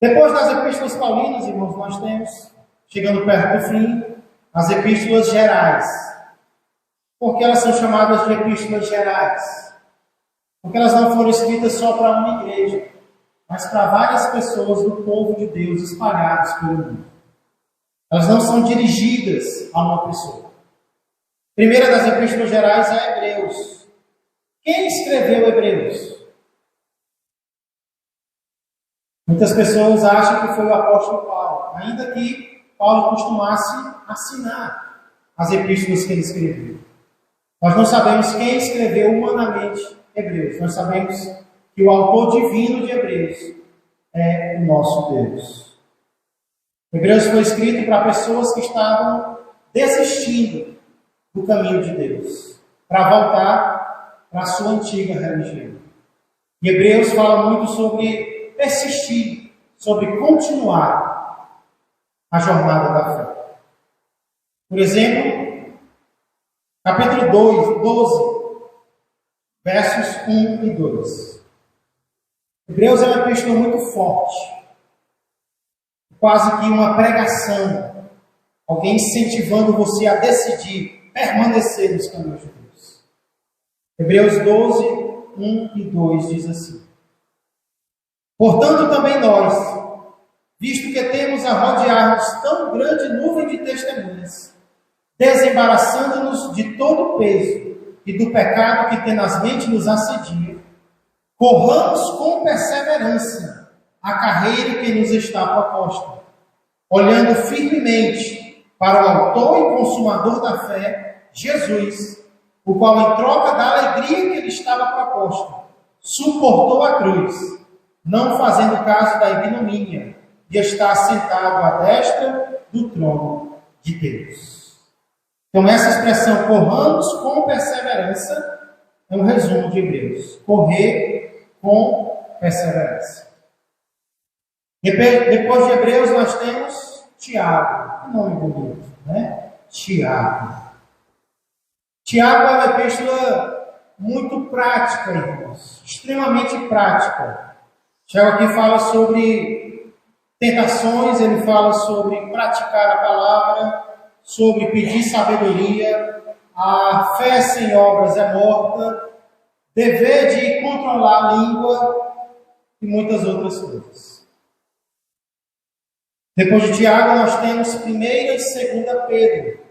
Depois das epístolas paulinas, irmãos, nós temos, chegando perto do fim, as epístolas gerais. Por que elas são chamadas de epístolas gerais? Porque elas não foram escritas só para uma igreja, mas para várias pessoas do povo de Deus espalhados pelo mundo. Elas não são dirigidas a uma pessoa. A primeira das epístolas gerais é Hebreus. Quem escreveu Hebreus? Muitas pessoas acham que foi o apóstolo Paulo, ainda que Paulo costumasse assinar as epístolas que ele escreveu. Nós não sabemos quem escreveu humanamente Hebreus. Nós sabemos que o autor divino de Hebreus é o nosso Deus. Hebreus foi escrito para pessoas que estavam desistindo do caminho de Deus, para voltar para a sua antiga religião. E Hebreus fala muito sobre persistir, sobre continuar a jornada da fé. Por exemplo, capítulo 12, versos 1 e 2. Hebreus é uma epístola muito forte, quase que uma pregação, alguém incentivando você a decidir permanecer nos caminhos de Deus. Hebreus 12, 1 e 2 diz assim: Portanto, também nós, visto que temos a rodear-nos tão grande nuvem de testemunhas, desembaraçando-nos de todo o peso e do pecado que tenazmente nos assedia, corramos com perseverança a carreira que nos está proposta, olhando firmemente para o autor e consumador da fé, Jesus, o qual, em troca da alegria que lhe estava proposta, suportou a cruz, não fazendo caso da ignomínia, e está sentado à destra do trono de Deus. Então, essa expressão, corramos com perseverança, é um resumo de Hebreus. Correr com perseverança. Depois de Hebreus, nós temos Tiago. Um nome bonito, né? Tiago. Tiago é uma epístola muito prática, irmãos. Extremamente prática. Tiago aqui fala sobre tentações, ele fala sobre praticar a palavra, sobre pedir sabedoria, a fé sem obras é morta, dever de controlar a língua e muitas outras coisas. Depois de Tiago, nós temos 1 e 2 Pedro.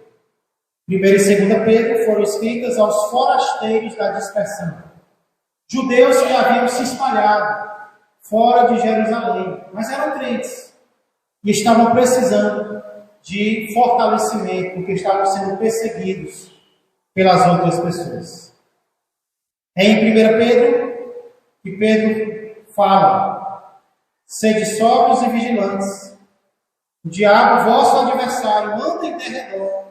1 e 2 Pedro foram escritas aos forasteiros da dispersão, judeus que haviam se espalhado fora de Jerusalém, mas eram crentes e estavam precisando de fortalecimento, porque estavam sendo perseguidos pelas outras pessoas. É em 1 Pedro que Pedro fala: sede sóbrios e vigilantes. O diabo, vosso adversário, anda em derredor,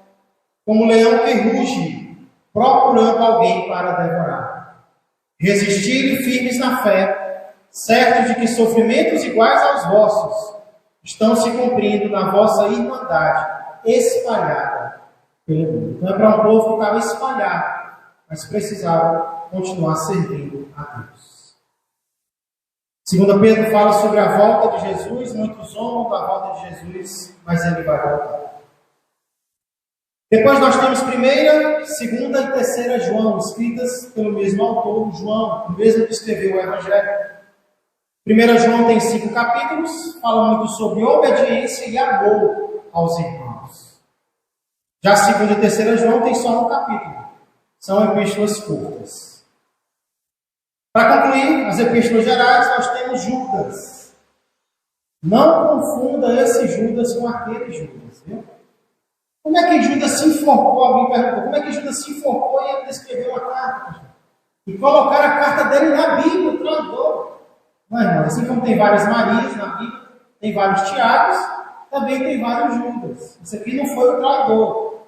como leão que ruge, procurando alguém para devorar. Resistir firmes na fé, certos de que sofrimentos iguais aos vossos estão se cumprindo na vossa irmandade, espalhada pelo mundo. Então é para um povo que estava espalhado, mas precisava continuar servindo a Deus. 2 Pedro fala sobre a volta de Jesus. Muitos zombam da volta de Jesus, mas ele vai voltar. Depois nós temos 1ª, 2ª e 3ª João, escritas pelo mesmo autor, João, o mesmo que escreveu o Evangelho. 1 João tem 5 capítulos, fala muito sobre obediência e amor aos irmãos. Já 2ª e 3ª João tem só um capítulo. São epístolas curtas. Para concluir as epístolas gerais, nós temos Judas. Não confunda esse Judas com aquele Judas, viu? Como é que Judas se enforcou? Alguém perguntou. Como é que Judas se enforcou e ele escreveu uma carta? E colocaram a carta dele na Bíblia, o traidor. Não, irmão, assim como tem várias Marias na Bíblia, tem vários Tiagos, também tem vários Judas. Isso aqui não foi o traidor.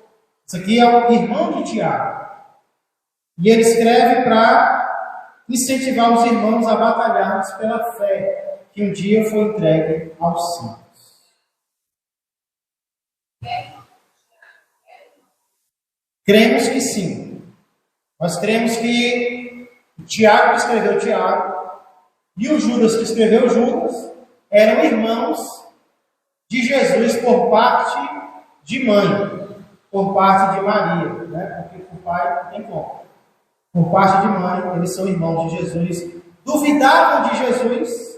Isso aqui é o irmão de Tiago. E ele escreve para incentivar os irmãos a batalharmos pela fé que um dia foi entregue aos santos. Cremos que sim. Nós cremos que o Tiago que escreveu Tiago e o Judas que escreveu Judas eram irmãos de Jesus por parte de mãe, por parte de Maria, né? Porque por pai não tem como. Por parte de mãe, eles são irmãos de Jesus. Duvidavam de Jesus,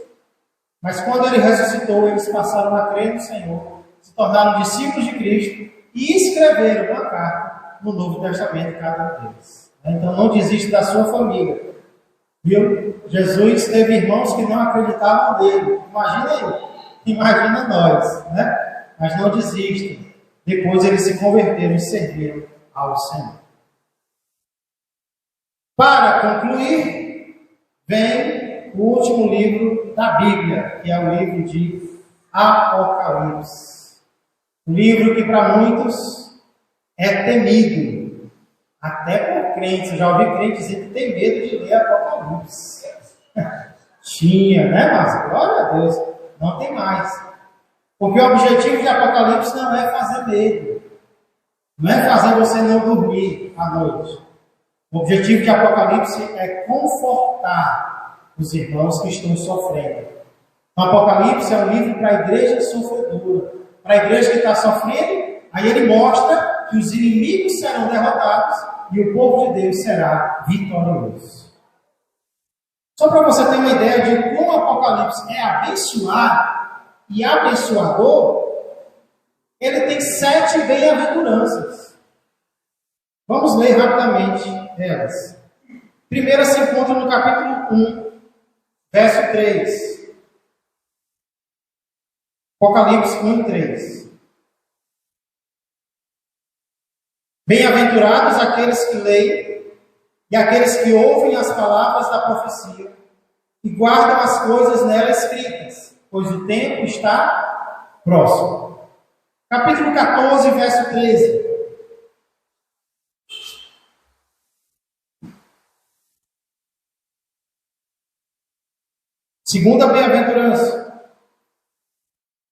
mas quando ele ressuscitou, eles passaram a crer no Senhor, se tornaram discípulos de Cristo e escreveram uma carta no Novo Testamento, cada um deles. Então não desiste da sua família. Viu? Jesus teve irmãos que não acreditavam nele. Imagina aí, imagina nós, né? Mas não desistem. Depois eles se converteram e serviram ao Senhor. Para concluir, vem o último livro da Bíblia, que é o livro de Apocalipse. Um livro que para muitos é temido, até por crentes. Eu já ouvi crentes dizer que tem medo de ler Apocalipse. Tinha, né, mas glória a Deus, não tem mais. Porque o objetivo de Apocalipse não é fazer medo, não é fazer você não dormir à noite. O objetivo de Apocalipse é confortar os irmãos que estão sofrendo. O Apocalipse é um livro para a igreja sofredora, para a igreja que está sofrendo. Aí ele mostra que os inimigos serão derrotados e o povo de Deus será vitorioso. Só para você ter uma ideia de como o Apocalipse é abençoado e abençoador, ele tem 7 bem-aventuranças. Vamos ler rapidamente elas. Primeira se encontra no capítulo 1, verso 3. Apocalipse 1 e 3. Bem-aventurados aqueles que leem e aqueles que ouvem as palavras da profecia e guardam as coisas nela escritas, pois o tempo está próximo. Capítulo 14, verso 13. Segunda bem-aventurança.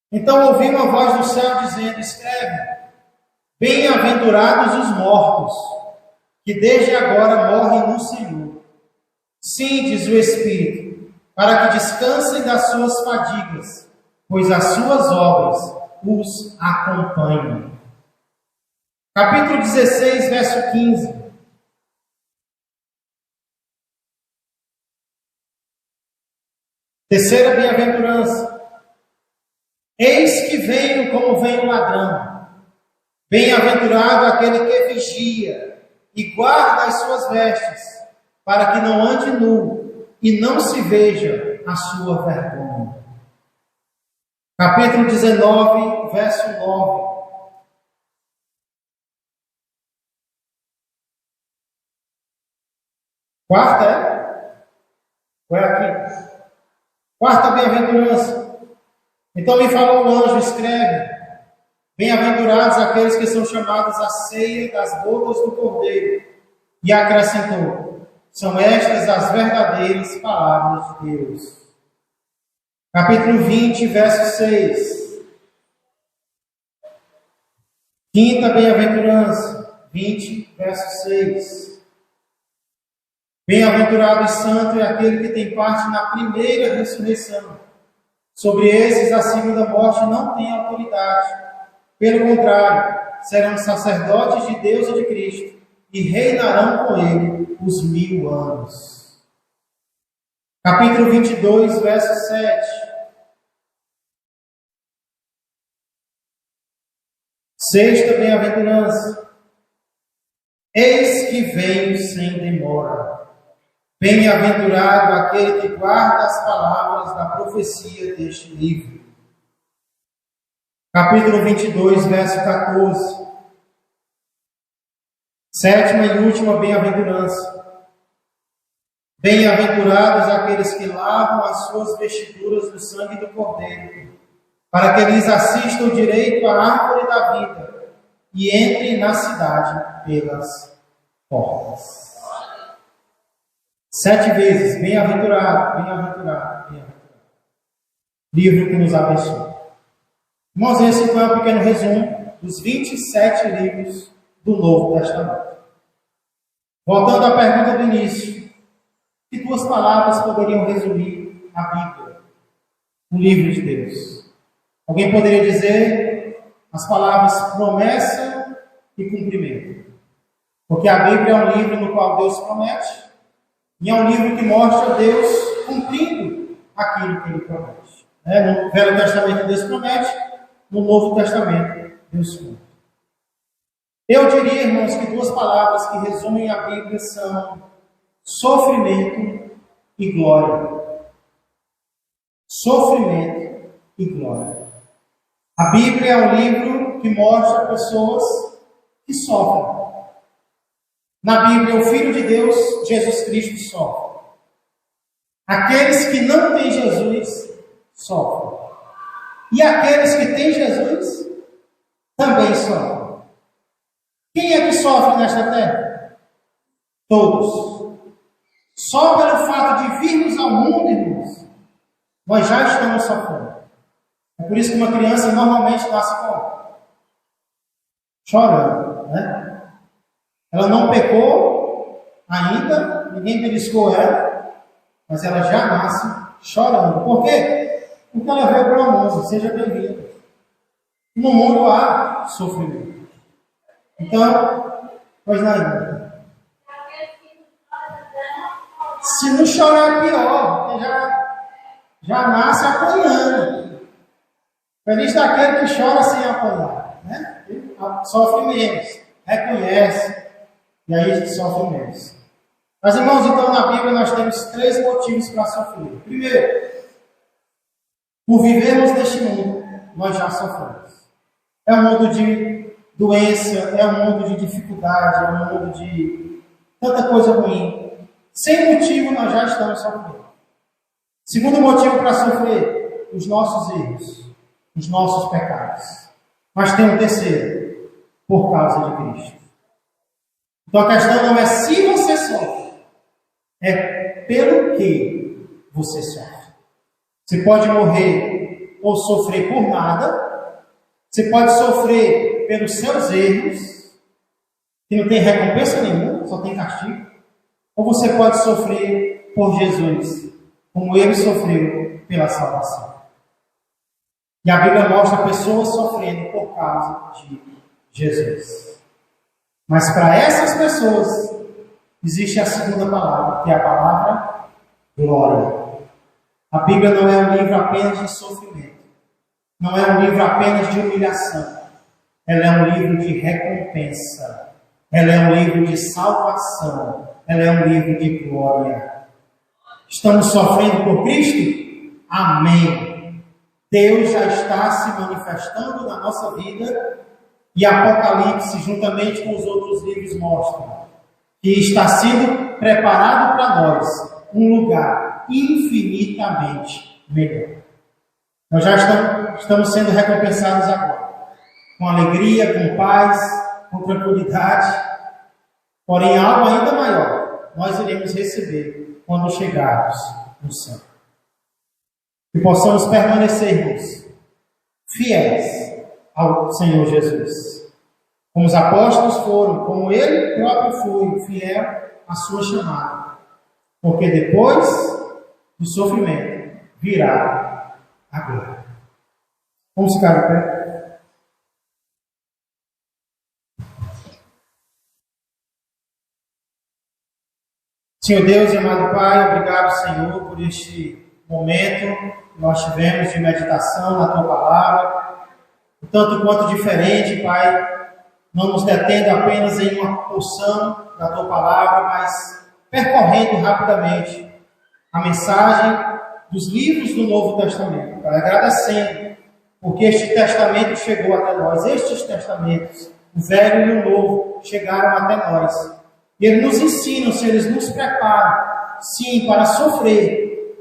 Então ouvi uma voz do céu dizendo: escreve, bem-aventurados os mortos, que desde agora morrem no Senhor. Sim, diz o Espírito, para que descansem das suas fadigas, pois as suas obras os acompanham. Capítulo 16, verso 15. Terceira bem-aventurança. Eis que venho como vem o ladrão. Bem-aventurado aquele que vigia e guarda as suas vestes, para que não ande nu e não se veja a sua vergonha. Capítulo 19, verso 9. Quarta é? Ou é aqui? Quarta bem-aventurança. Então me falou o anjo, escreve: bem-aventurados aqueles que são chamados à ceia das bodas do Cordeiro. E acrescentou: são estas as verdadeiras palavras de Deus. Capítulo 20, verso 6. Quinta bem-aventurança, 20, verso 6. Bem-aventurado e santo é aquele que tem parte na primeira ressurreição. Sobre esses, a segunda morte não tem autoridade. Pelo contrário, serão sacerdotes de Deus e de Cristo, e reinarão com ele os 1000 anos. Capítulo 22, verso 7. Sexta bem-aventurança. Eis que venho sem demora. Bem-aventurado aquele que guarda as palavras da profecia deste livro. Capítulo 22, verso 14. Sétima e última bem-aventurança. Bem-aventurados aqueles que lavam as suas vestiduras no sangue do Cordeiro, para que lhes assistam direito à árvore da vida e entrem na cidade pelas portas. 7 vezes, bem-aventurado, bem-aventurado, bem-aventurado. Livro que nos abençoa. Irmãos, esse foi um pequeno resumo dos 27 livros do Novo Testamento. Voltando à pergunta do início, que 2 palavras poderiam resumir a Bíblia, o livro de Deus? Alguém poderia dizer as palavras promessa e cumprimento. Porque a Bíblia é um livro no qual Deus promete, e é um livro que mostra Deus cumprindo aquilo que Ele promete. No Velho Testamento Deus promete, no Novo Testamento Deus cumpre. Eu diria, irmãos, que 2 palavras que resumem a Bíblia são sofrimento e glória. Sofrimento e glória. A Bíblia é um livro que mostra pessoas que sofrem. Na Bíblia, o Filho de Deus, Jesus Cristo, sofre. Aqueles que não têm Jesus, sofrem. E aqueles que têm Jesus, também sofrem. Quem é que sofre nesta terra? Todos. Só pelo fato de virmos ao mundo, irmãos, nós já estamos sofrendo. É por isso que uma criança normalmente nasce como? Chorando, né? Ela não pecou ainda, ninguém beliscou ela, mas ela já nasce chorando. Por quê? Porque ela veio para o mundo, seja bem-vinda. No mundo há sofrimento. Então, pois não. Se não chorar é pior, porque já nasce apanhando. Feliz daquele que chora sem apanhar, né? Ele sofre menos, reconhece. E aí a gente sofre menos. Mas, irmãos, então na Bíblia nós temos 3 motivos para sofrer. Primeiro, por vivermos neste mundo, nós já sofremos. É um mundo de doença, é um mundo de dificuldade, é um mundo de tanta coisa ruim. Sem motivo nós já estamos sofrendo. Segundo motivo para sofrer, os nossos erros, os nossos pecados. Mas tem um terceiro, por causa de Cristo. Então a questão não é se você sofre, é pelo que você sofre. Você pode morrer ou sofrer por nada, você pode sofrer pelos seus erros, que não tem recompensa nenhuma, só tem castigo, ou você pode sofrer por Jesus, como Ele sofreu pela salvação. E a Bíblia mostra pessoas sofrendo por causa de Jesus. Mas para essas pessoas, existe a segunda palavra, que é a palavra glória. A Bíblia não é um livro apenas de sofrimento. Não é um livro apenas de humilhação. Ela é um livro de recompensa. Ela é um livro de salvação. Ela é um livro de glória. Estamos sofrendo por Cristo? Amém. Deus já está se manifestando na nossa vida e Apocalipse, juntamente com os outros livros, mostram que está sendo preparado para nós um lugar infinitamente melhor. Nós já estamos sendo recompensados agora, com alegria, com paz, com tranquilidade, porém algo ainda maior nós iremos receber quando chegarmos no céu. Que possamos permanecermos fiéis ao Senhor Jesus, como os apóstolos foram, como Ele próprio foi fiel à sua chamada, porque depois do sofrimento virá a glória. Vamos ficar de pé. Senhor Deus e amado Pai, obrigado, Senhor, por este momento que nós tivemos de meditação na Tua Palavra, o tanto quanto diferente, Pai, não nos detendo apenas em uma porção da Tua Palavra, mas percorrendo rapidamente a mensagem dos livros do Novo Testamento, Pai, agradecendo, porque este testamento chegou até nós, estes testamentos, o Velho e o Novo, chegaram até nós. E Ele nos ensina, Senhor, eles nos preparam, sim, para sofrer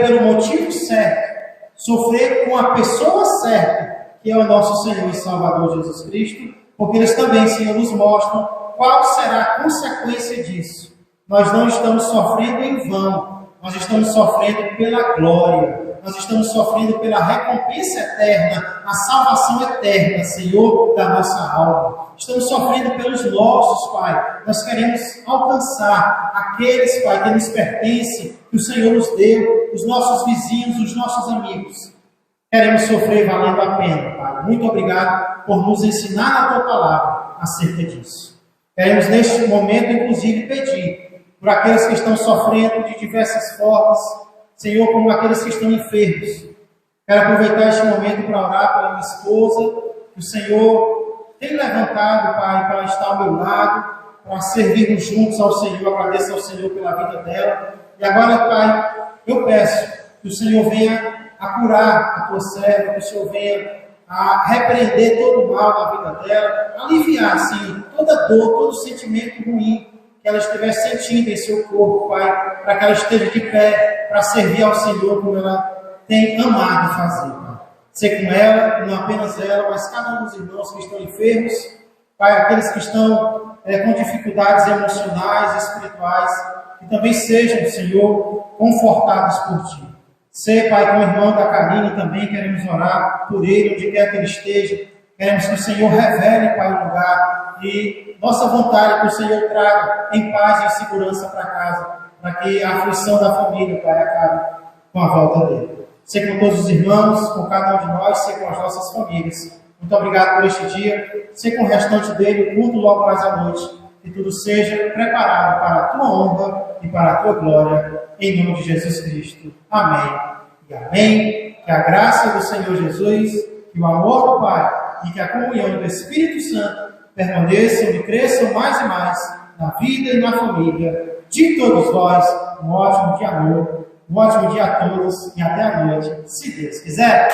pelo motivo certo, sofrer com a pessoa certa, que é o nosso Senhor e Salvador Jesus Cristo, porque eles também, Senhor, nos mostram qual será a consequência disso. Nós não estamos sofrendo em vão, nós estamos sofrendo pela glória, nós estamos sofrendo pela recompensa eterna, a salvação eterna, Senhor, da nossa alma. Estamos sofrendo pelos nossos, Pai. Nós queremos alcançar aqueles, Pai, que nos pertencem, que o Senhor nos deu, os nossos vizinhos, os nossos amigos. Queremos sofrer valendo a pena, Pai. Muito obrigado por nos ensinar na Tua Palavra acerca disso. Queremos, neste momento, inclusive, pedir por aqueles que estão sofrendo de diversas formas, Senhor, como aqueles que estão enfermos. Quero aproveitar este momento para orar pela minha esposa, que o Senhor tem levantado, Pai, para estar ao meu lado, para servirmos juntos ao Senhor. Agradeço ao Senhor pela vida dela. E agora, Pai, eu peço que o Senhor venha a curar a Tua serva, que o Senhor venha a repreender todo o mal na vida dela, aliviar, Senhor, toda dor, todo sentimento ruim que ela estiver sentindo em seu corpo, Pai, para que ela esteja de pé, para servir ao Senhor como ela tem amado fazer, Pai. Ser com ela, e não apenas ela, mas cada um dos irmãos que estão enfermos, Pai, aqueles que estão com dificuldades emocionais, espirituais, que também sejam, Senhor, confortados por Ti. Ser, Pai, com o irmão da Karine também, queremos orar por ele, onde quer que ele esteja. Queremos que o Senhor revele, Pai, o lugar e nossa vontade que o Senhor traga em paz e em segurança para casa, para que a aflição da família, Pai, acabe com a volta dele. Ser com todos os irmãos, com cada um de nós, ser com as nossas famílias. Muito obrigado por este dia. Ser com o restante dele, o culto logo mais à noite. Que tudo seja preparado para a Tua honra e para a Tua glória. Em nome de Jesus Cristo. Amém e amém. Que a graça do Senhor Jesus, que o amor do Pai e que a comunhão do Espírito Santo permaneçam e cresçam mais e mais na vida e na família de todos nós. Um ótimo dia, amor. Um ótimo dia a todos e até a noite, se Deus quiser.